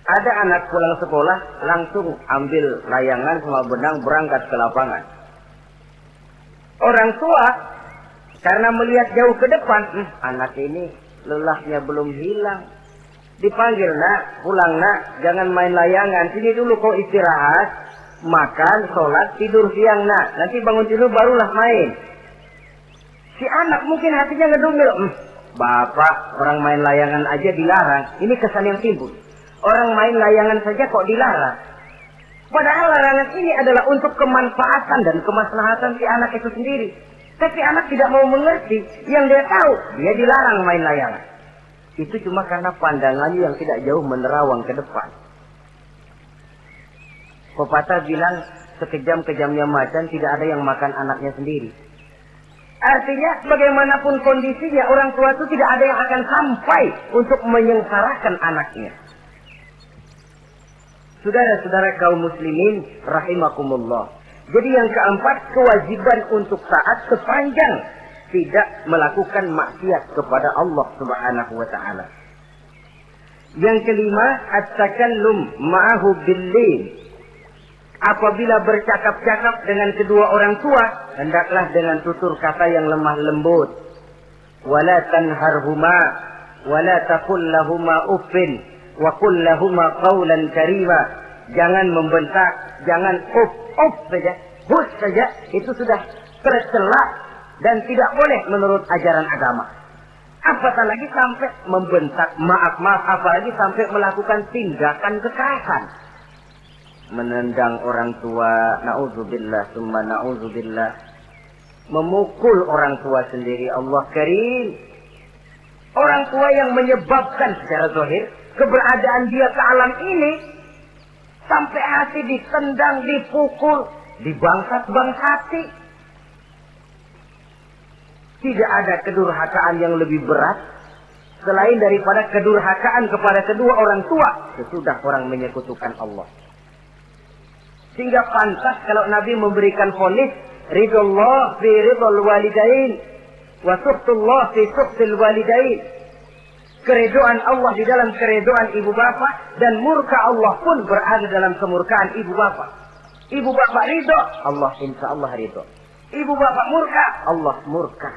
ada anak pulang sekolah, langsung ambil layangan sama benang berangkat ke lapangan. Orang tua, karena melihat jauh ke depan, anak ini lelahnya belum hilang. Dipanggil, "Nak, pulang nak, jangan main layangan. Sini dulu kau istirahat, makan, sholat, tidur siang nak. Nanti bangun tidur barulah main." Si anak mungkin hatinya ngedumil, "Bapak, orang main layangan aja dilarang." Ini kesan yang timbul. Orang main layangan saja kok dilarang. Padahal larangan ini adalah untuk kemanfaatan dan kemaslahatan si anak itu sendiri. Tapi anak tidak mau mengerti. Yang dia tahu, dia dilarang main layangan. Itu cuma karena pandangannya yang tidak jauh menerawang ke depan. Pepatah bilang, sekejam-kejamnya macan tidak ada yang makan anaknya sendiri. Artinya, bagaimanapun kondisinya, orang tua itu tidak ada yang akan sampai untuk menyengsarakan anaknya. Saudara-saudara kaum muslimin rahimakumullah. Jadi yang keempat, kewajiban untuk taat sepanjang tidak melakukan maksiat kepada Allah Subhanahu wa taala. Yang kelima, at-takallum ma'ahu bil-lin. Apabila bercakap-cakap dengan kedua orang tua, hendaklah dengan tutur kata yang lemah lembut. Wala tanharhuma wala taqul lahuma uffin wa qul lahuma qawlan karima. Jangan membentak, jangan uff saja, hus saja, itu sudah tercela dan tidak boleh menurut ajaran agama. Apatah lagi sampai membentak, maaf, apalagi sampai melakukan tindakan kekerasan. Menendang orang tua, na'udzubillah, summa na'udzubillah. Memukul orang tua sendiri, Allah karim. Orang tua yang menyebabkan secara zahir keberadaan dia ke alam ini, sampai hati ditendang, dipukul, dibangsat-bangsati. Tidak ada kedurhakaan yang lebih berat selain daripada kedurhakaan kepada kedua orang tua sesudah orang menyekutukan Allah. Sehingga pantas kalau Nabi memberikan vonis, ridullah fi ridul walidain wa suhtullah fi suhtil walidain. Keredoan Allah di dalam keredoan ibu bapak, dan murka Allah pun berada dalam kemurkaan ibu bapak. Ibu bapak ridho, Allah insya Allah ridho. Ibu bapak murka, Allah murka.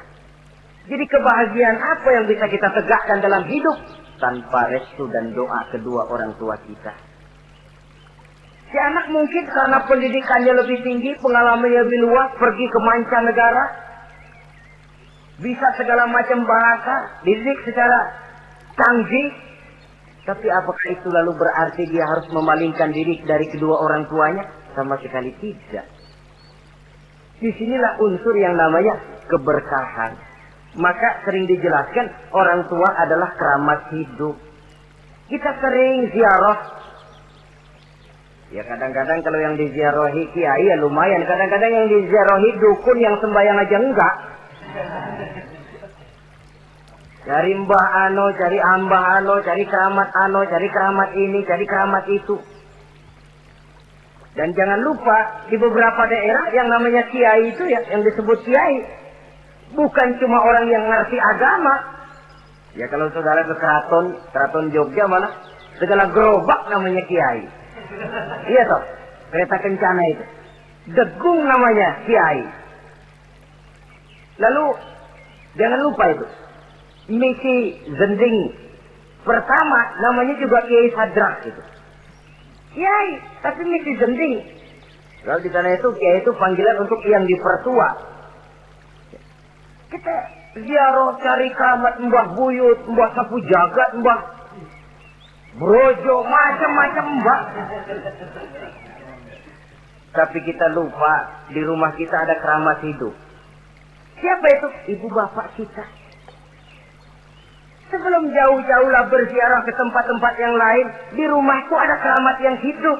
Jadi kebahagiaan apa yang bisa kita tegakkan dalam hidup tanpa restu dan doa kedua orang tua kita? Si anak mungkin karena pendidikannya lebih tinggi, pengalamannya lebih luas, pergi ke mancanegara, bisa segala macam bahasa, dididik secara canggih. Tapi apakah itu lalu berarti dia harus memalingkan diri dari kedua orang tuanya? Sama sekali tidak. Disinilah unsur yang namanya keberkahan. Maka sering dijelaskan orang tua adalah keramat hidup. Kita sering ziarah. Ya kadang-kadang kalau yang diziarahi kiai ya lumayan. Kadang-kadang yang diziarahi dukun yang sembahyang aja enggak. Cari mbah ano, cari ambah ano, cari keramat ini, cari keramat itu. Dan jangan lupa di beberapa daerah yang namanya kiai itu ya, yang disebut kiai, bukan cuma orang yang ngerti agama. Ya kalau saudara ke keraton Jogja mana segala gerobak namanya kiai. Iya toh, kereta kencana itu. Degung namanya kiai. Lalu jangan lupa itu. Misi Zending pertama namanya juga Kiai Sadrak itu. Kiai, tapi misi Zending. Kalau di sana itu kiai itu panggilan untuk yang dipertua. Kita ziarah cari keramat Mbah Buyut, Mbah Sapu Jagat, Mbah Brojo, macam-macam Mbah. Tapi kita lupa di rumah kita ada keramat hidup. Siapa itu? Ibu bapak kita. Sebelum jauh-jauhlah berziarah ke tempat-tempat yang lain, di rumahku ada keramat yang hidup.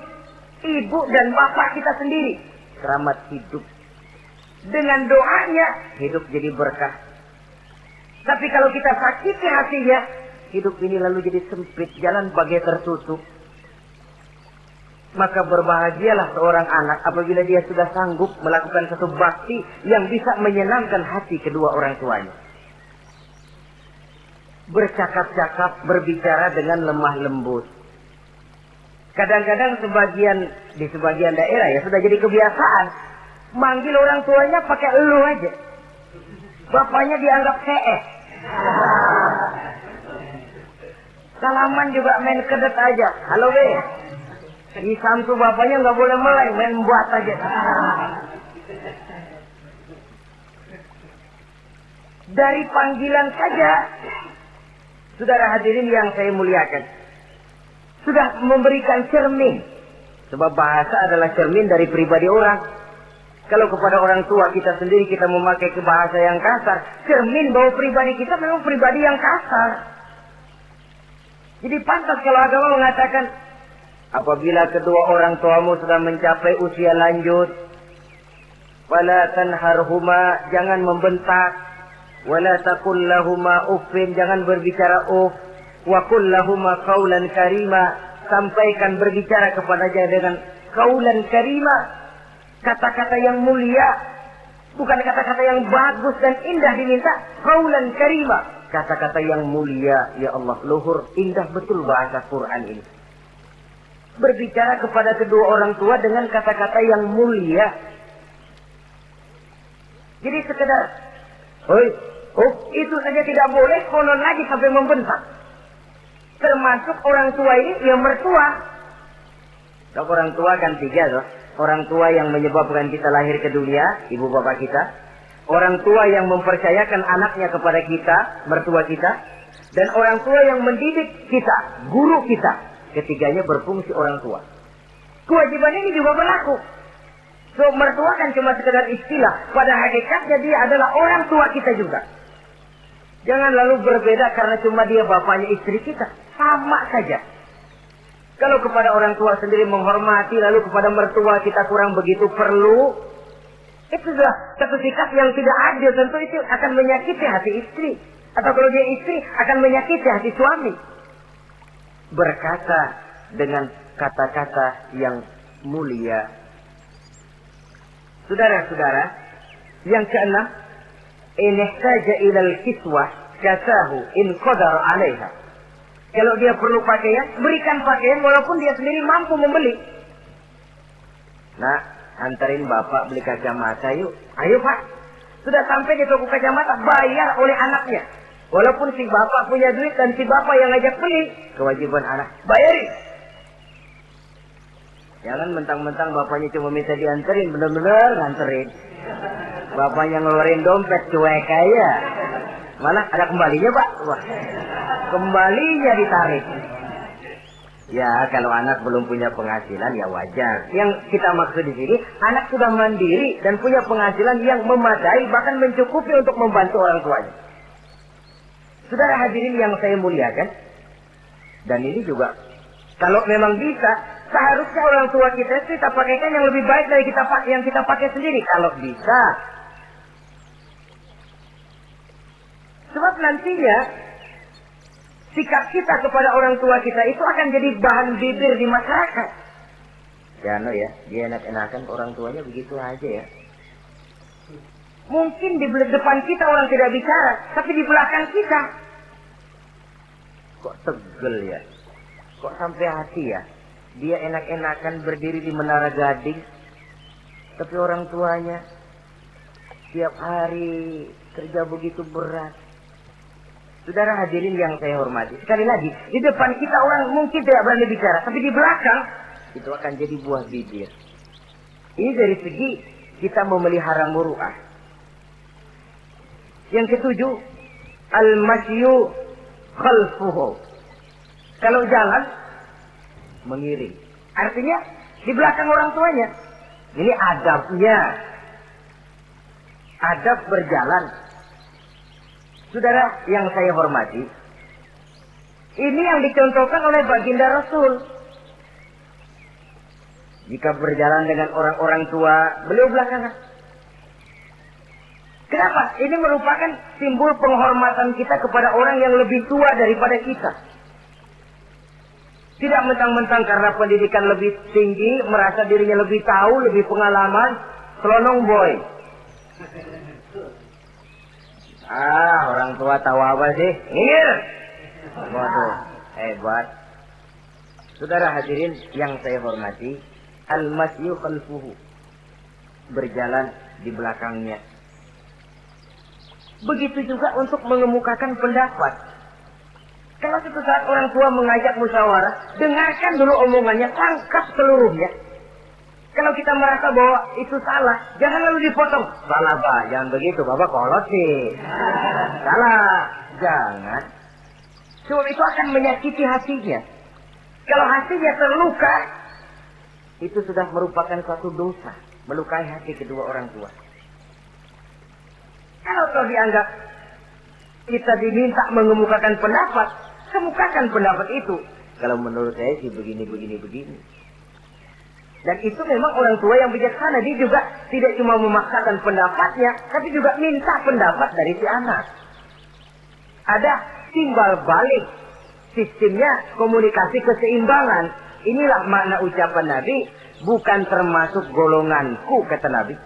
Ibu dan bapak kita sendiri. Keramat hidup. Dengan doanya, hidup jadi berkah. Tapi kalau kita sakiti hatinya, hidup ini lalu jadi sempit, jalan bagai tertutup. Maka berbahagialah seorang anak apabila dia sudah sanggup melakukan satu bakti yang bisa menyenangkan hati kedua orang tuanya. Bercakap-cakap, berbicara dengan lemah lembut. Kadang-kadang di sebagian daerah ya sudah jadi kebiasaan. Manggil orang tuanya pakai elu aja. Bapaknya dianggap CS. Salaman juga main kedet aja. Halo be. Di samsu bapaknya nggak boleh meleng, main buat aja. Dari panggilan saja, saudara hadirin yang saya muliakan, sudah memberikan cermin. Sebab bahasa adalah cermin dari pribadi orang. Kalau kepada orang tua kita sendiri kita memakai ke bahasa yang kasar, cermin bahwa pribadi kita memang pribadi yang kasar. Jadi pantas kalau agama mengatakan, apabila kedua orang tuamu sudah mencapai usia lanjut, wala tanharhuma, jangan membentak, wala taqul lahuma uffin, jangan berbicara uff, wa qul lahuma qaulan karima, sampaikan berbicara kepadanya dengan qaulan karima, kata-kata yang mulia, bukan kata-kata yang bagus dan indah diminta, qaulan karima, kata-kata yang mulia. Ya Allah, luhur, indah betul bahasa Quran ini. Berbicara kepada kedua orang tua dengan kata-kata yang mulia. Jadi sekedar, itu saja tidak boleh, konon lagi sampai membentak. Termasuk orang tua ini yang mertua. Kalau orang tua kan tiga loh. Orang tua yang menyebabkan kita lahir ke dunia, ibu bapak kita. Orang tua yang mempercayakan anaknya kepada kita, mertua kita. Dan orang tua yang mendidik kita, guru kita. Ketiganya berfungsi orang tua. Kewajiban ini juga berlaku. So, mertua kan cuma sekedar istilah. Pada hakikatnya dia adalah orang tua kita juga. Jangan lalu berbeda karena cuma dia bapaknya istri kita. Sama saja. Kalau kepada orang tua sendiri menghormati, lalu kepada mertua kita kurang begitu perlu, itu sudah satu sikap yang tidak adil. Tentu itu akan menyakiti hati istri. Atau kalau dia istri, akan menyakiti hati suami. Berkata dengan kata-kata yang mulia. Saudara-saudara, yang keenam, in ihtaja ilal kiswah kasahu in qadar 'alaiha. Kalau dia perlu pakaian, berikan pakaian walaupun dia sendiri mampu membeli. Nah, antarin bapak beli kacamata yuk. Ayo pak. Sudah sampai di toko kacamata, bayar oleh anaknya. Walaupun si bapak punya duit dan si bapak yang ngajak beli, kewajiban anak bayarin. Jangan mentang-mentang bapaknya cuma minta dianterin, bener-bener nganterin. Bapaknya ngeluarin dompet cuek aja. Mana ada kembalinya, Pak? Wah, kembalinya ditarik. Ya, kalau anak belum punya penghasilan ya wajar. Yang kita maksud di sini, anak sudah mandiri dan punya penghasilan yang memadai, bahkan mencukupi untuk membantu orang tuanya. Saudara hadirin yang saya muliakan, dan ini juga kalau memang bisa, seharusnya orang tua kita pakaikan yang lebih baik dari yang kita pakai sendiri. Kalau bisa, sebab nantinya sikap kita kepada orang tua kita itu akan jadi bahan bibir di masyarakat. Ya, dia enak-enakan orang tuanya begitu aja ya. Mungkin di depan kita orang tidak bicara, tapi di belakang kita kok tegel ya, kok sampai hati ya. Dia enak-enakan berdiri di Menara Gading, tapi orang tuanya tiap hari kerja begitu berat. Saudara hadirin yang saya hormati, sekali lagi, di depan kita orang mungkin tidak berani bicara, tapi di belakang itu akan jadi buah bibir. Ini dari segi kita memelihara muru'ah. Yang ketujuh, al-masyu khalfuhu. Kalau jalan, mengiring. Artinya, di belakang orang tuanya. Ini adabnya. Adab berjalan. Saudara yang saya hormati, ini yang dicontohkan oleh baginda Rasul. Jika berjalan dengan orang-orang tua, beliau belakangan. Kenapa? Ini merupakan simbol penghormatan kita kepada orang yang lebih tua daripada kita. Tidak mentang-mentang karena pendidikan lebih tinggi, merasa dirinya lebih tahu, lebih pengalaman, selonong boy. Orang tua tahu apa sih? Ngir. Waduh, hebat. Saudara hadirin yang saya hormati, al-masyu khalfuhu. Berjalan di belakangnya. Begitu juga untuk mengemukakan pendapat. Kalau suatu saat orang tua mengajak musyawarah, dengarkan dulu omongannya, tangkap seluruhnya. Kalau kita merasa bahwa itu salah, jangan lalu dipotong. Salah, Pak. Jangan begitu. Bapak kolot sih. Salah. Jangan. Sebab itu akan menyakiti hatinya. Kalau hatinya terluka, itu sudah merupakan suatu dosa. Melukai hati kedua orang tua. Kalau kau dianggap kita diminta mengemukakan pendapat, kemukakan pendapat itu. Kalau menurut saya sih begini. Dan itu memang orang tua yang bijaksana. Dia juga tidak cuma memaksakan pendapatnya, tapi juga minta pendapat dari si anak. Ada timbal balik. Sistemnya komunikasi keseimbangan. Inilah makna ucapan Nabi. Bukan termasuk golonganku, kata Nabi.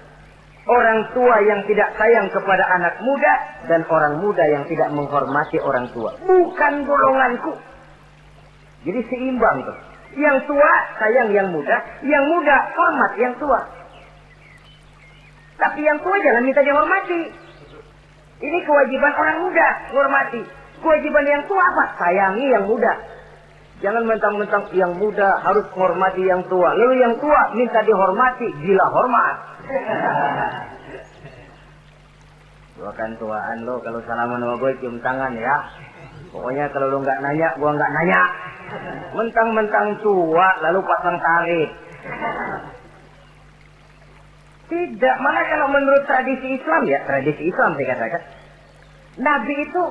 Orang tua yang tidak sayang kepada anak muda. Dan orang muda yang tidak menghormati orang tua. Bukan golonganku. Jadi seimbang tuh. Yang tua sayang yang muda, yang muda hormat yang tua. Tapi yang tua jangan minta dihormati. Ini kewajiban orang muda, hormati. Kewajiban yang tua apa? Sayangi yang muda. Jangan mentang-mentang yang muda harus menghormati yang tua. Lalu yang tua minta dihormati, gila hormat. Gua kan tuaan lo, kalau salaman sama gue cium tangan ya. Pokoknya kalau lo nggak nanya, gua nggak nanya. Mentang-mentang tua lalu pasang tarik. Tidak, mana kalau menurut tradisi Islam ya, tradisi Islam saya katakan, Nabi itu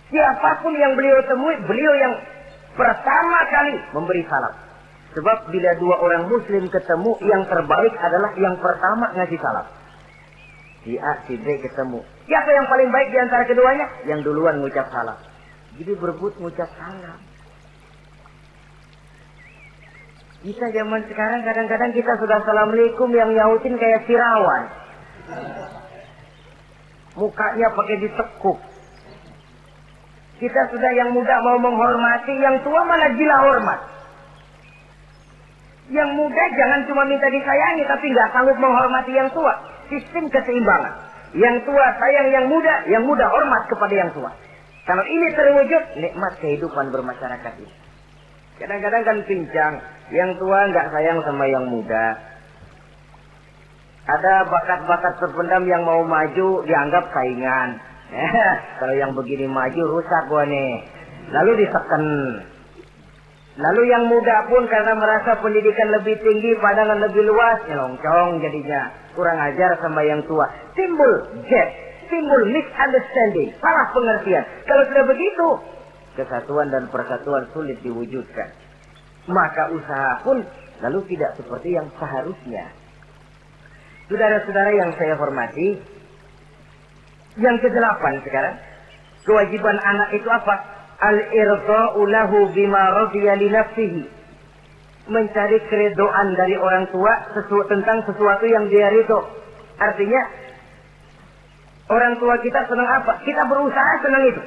siapapun yang beliau temui, beliau yang pertama kali memberi salam. Sebab bila dua orang muslim ketemu, yang terbaik adalah yang pertama ngasih salam. Si A, si B ketemu. Siapa yang paling baik di antara keduanya? Yang duluan ngucap salam. Jadi berebut ngucap salam. Kita zaman sekarang kadang-kadang kita sudah assalamualaikum yang nyautin kayak sirawan. Mukanya pakai ditekuk. Kita sudah yang muda mau menghormati, yang tua malah gila hormat. Yang muda jangan cuma minta disayangi, tapi nggak sanggup menghormati yang tua. Sistem keseimbangan. Yang tua sayang yang muda hormat kepada yang tua. Kalau ini terwujud, nikmat kehidupan bermasyarakat ini. Kadang-kadang kan pincang, yang tua nggak sayang sama yang muda. Ada bakat-bakat terpendam yang mau maju dianggap saingan. Kalau yang begini maju rusak gua nih. Lalu diseken. Lalu yang muda pun karena merasa pendidikan lebih tinggi, pandangan lebih luas, nyelongcong jadinya. Kurang ajar sama yang tua. Timbul gap, timbul misunderstanding, salah pengertian. Kalau sudah begitu, kesatuan dan persatuan sulit diwujudkan. Maka usaha pun lalu tidak seperti yang seharusnya. Saudara-saudara yang saya hormati, yang ke-8 sekarang, kewajiban anak itu apa? Al-irda'u lahu bima radiya li nafsihi. Mencari keredoan dari orang tua tentang sesuatu yang dia ridho. Artinya, orang tua kita senang apa? Kita berusaha senang itu.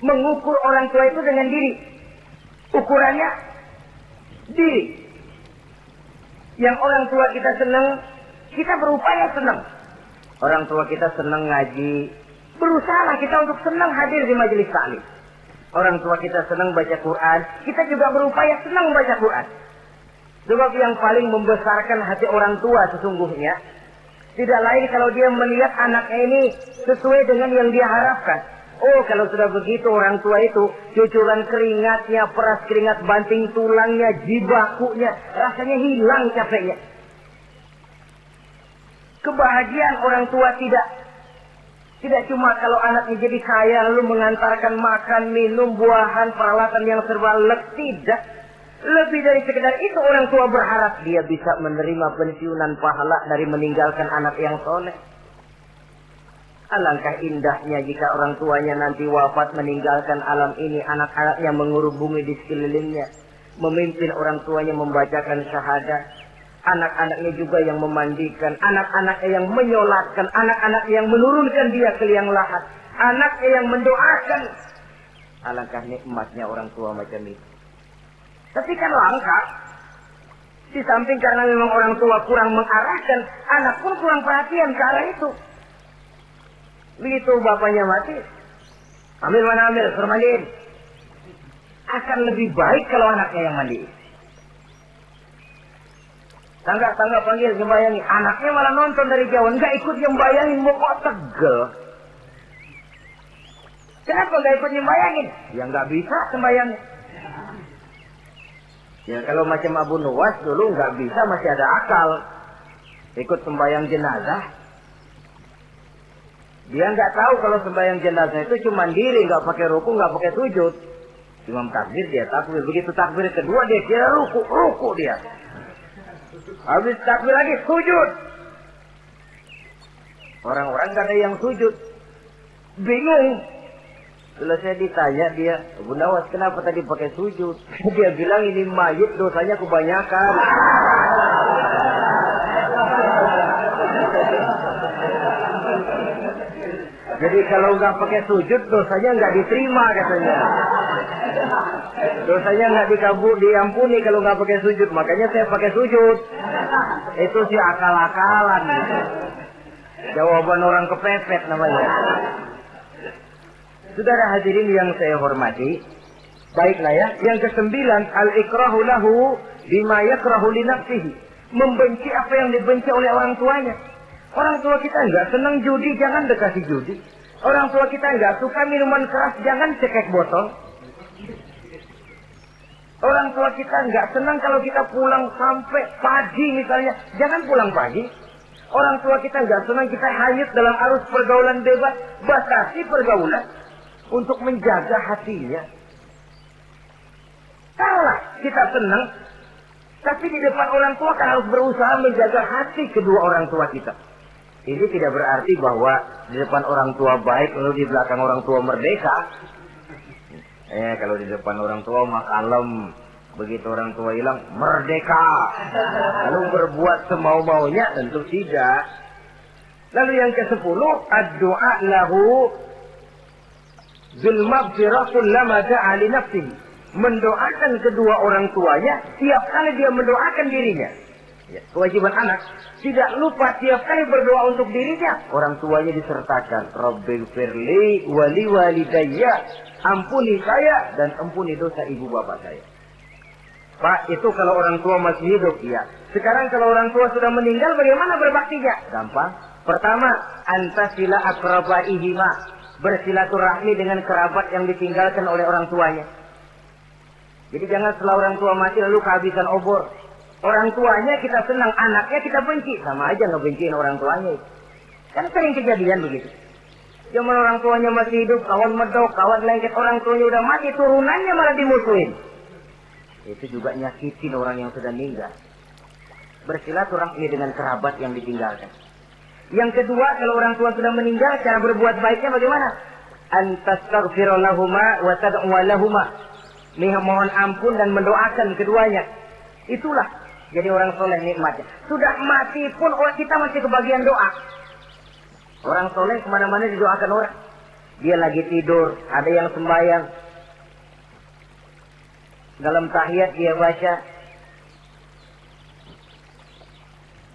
Mengukur orang tua itu dengan diri. Ukurannya diri. Yang orang tua kita senang, kita berupaya senang. Orang tua kita senang ngaji, berusaha kita untuk senang hadir di majelis taklim. Orang tua kita senang baca Quran, kita juga berupaya senang baca Quran. Sebab yang paling membesarkan hati orang tua sesungguhnya tidak lain kalau dia melihat anaknya ini sesuai dengan yang dia harapkan. Oh, kalau sudah begitu orang tua itu cucuran keringatnya, peras keringat banting tulangnya, jibakunya, rasanya hilang capeknya. Kebahagiaan orang tua tidak cuma kalau anaknya jadi kaya lalu mengantarkan makan, minum, buahan, peralatan yang serba lengkap. Tidak. Lebih dari sekedar itu orang tua berharap dia bisa menerima pensiunan pahala dari meninggalkan anak yang soleh. Alangkah indahnya jika orang tuanya nanti wafat meninggalkan alam ini, anak-anaknya mengurubungi di sekelilingnya, memimpin orang tuanya membacakan syahadat. Anak-anaknya juga yang memandikan, anak-anaknya yang menyolatkan, anak-anaknya yang menurunkan dia ke liang lahat, anaknya yang mendoakan. Alangkah nikmatnya orang tua macam itu. Tapi kan langka. Di samping karena memang orang tua kurang mengarahkan, anak pun kurang perhatian ke arah itu. Begitu bapaknya mati, ambil mana ambil, suruh mandiin. Akan lebih baik kalau anaknya yang mandiin. Tangga panggil sembayangi. Anaknya malah nonton dari jauh. Enggak ikut sembayangin. Mau kok tegel. Kenapa enggak ikut sembayangin? Ya enggak bisa sembayangin. Ya kalau macam Abu Nuwas dulu enggak bisa, masih ada akal. Ikut sembayang jenazah. Dia enggak tahu kalau sembayang jenazah itu cuma diri. Enggak pakai ruku, enggak pakai sujud. Imam takbir, dia takbir. Begitu takbir kedua dia kira ruku dia. Habis takbir lagi sujud. Orang-orang gak ada yang sujud. Bingung. Selesai ditanya dia, Abu Nawas kenapa tadi pakai sujud? Dia bilang ini mayit dosanya kebanyakan. Jadi kalau nggak pakai sujud dosanya nggak diterima katanya. Dosanya nggak diampuni kalau nggak pakai sujud. Makanya saya pakai sujud. Itu sih akal-akalan. Jawaban orang kepepet namanya. Saudara hadirin yang saya hormati, baiklah ya. Yang ke-9, al-ikrahu lahu bima yakrahu li nafsihi. Membenci apa yang dibenci oleh orang tuanya. Orang tua kita nggak senang judi, jangan dekati judi. Orang tua kita nggak suka minuman keras, jangan cekek botol. Orang tua kita nggak senang kalau kita pulang sampai pagi misalnya, jangan pulang pagi. Orang tua kita nggak senang kita hanyut dalam arus pergaulan bebas, batasi pergaulan untuk menjaga hatinya. Kalaulah kita senang, tapi di depan orang tua kan harus berusaha menjaga hati kedua orang tua kita. Ini tidak berarti bahwa di depan orang tua baik lalu di belakang orang tua merdeka. Kalau di depan orang tua mah kalem, begitu orang tua hilang merdeka. Lalu berbuat semau-maunya, tentu tidak. Lalu yang ke-10, ad-du'a lahu bil maghfirah kullama da'a li nafsihi. Mendoakan kedua orang tuanya tiap kali dia mendoakan dirinya. Ya, kewajiban anak tidak lupa tiap kali berdoa untuk dirinya, orang tuanya disertakan. Rabbighfirli wali walidayya, ampuni saya dan ampuni dosa ibu bapak saya. Pak, itu kalau orang tua masih hidup, ya. Sekarang kalau orang tua sudah meninggal, bagaimana berbaktinya? Gampang. Pertama, antasila akrabaihima, bersilaturahmi dengan kerabat yang ditinggalkan oleh orang tuanya. Jadi jangan setelah orang tua mati lalu kehabisan obor. Orang tuanya kita senang, anaknya kita benci. Sama aja ngebenciin orang tuanya. Kan sering kejadian begitu. Zaman orang tuanya masih hidup, kawan medok, kawan lengket, orang tuanya udah mati, turunannya malah dimusuhin. Itu juga nyakitin orang yang sudah meninggal. Bersilaturahmi dengan kerabat yang ditinggalkan. Yang kedua, kalau orang tua sudah meninggal, cara berbuat baiknya bagaimana? Antastaghfira lahuma wa tad'u lahuma. Mohon ampun dan mendoakan keduanya. Itulah jadi orang soleh nikmatnya. Sudah mati pun kita masih kebagian doa. Orang soleh kemana-mana didoakan orang. Dia lagi tidur, ada yang sembahyang. Dalam tahiyat dia baca,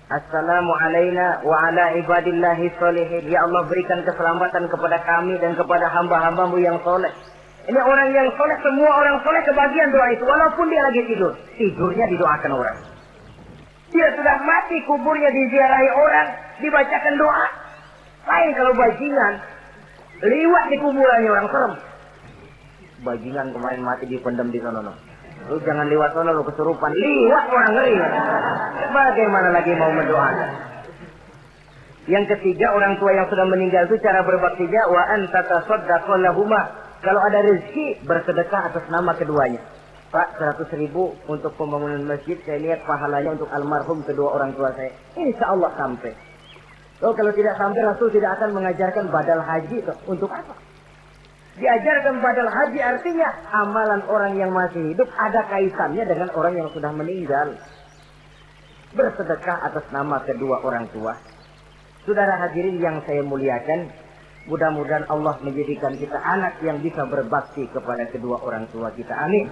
Assalamu alayna wa ala ibadillahi sholihin. Ya Allah, berikan keselamatan kepada kami dan kepada hamba-hambamu yang soleh. Ini orang yang soleh, semua orang soleh kebagian doa itu. Walaupun dia lagi tidur, tidurnya didoakan orang. Dia sudah mati, kuburnya diziarahi orang, dibacakan doa. Lain kalau bajingan, liwat di kuburannya orang serem. Bajingan kemarin mati dipendam di sana. Lu jangan lewat sana, lu kesurupan. Liwat orang ngeri. Bagaimana lagi mau mendoakan? Yang ketiga, orang tua yang sudah meninggal itu cara berbaktinya wa anta tasaddaqu lahuma. Kalau ada rezeki, bersedekah atas nama keduanya. Pak, 100.000 untuk pembangunan masjid, saya lihat pahalanya untuk almarhum kedua orang tua saya. Insya Allah sampai. Oh, kalau tidak sampai, Rasul tidak akan mengajarkan badal haji. Untuk apa? Diajarkan badal haji artinya amalan orang yang masih hidup ada kaitannya dengan orang yang sudah meninggal. Bersedekah atas nama kedua orang tua. Saudara hadirin yang saya muliakan, mudah-mudahan Allah menjadikan kita anak yang bisa berbakti kepada kedua orang tua kita. Amin.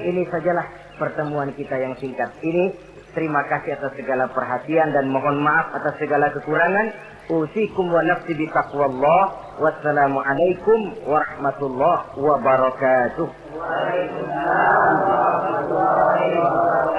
Ini sajalah pertemuan kita yang singkat ini. Terima kasih atas segala perhatian dan mohon maaf atas segala kekurangan. Usikum wa nafsi bi taqwallah. Wassalamualaikum warahmatullahi wabarakatuh. Waalaikumsalam warahmatullahi wabarakatuh.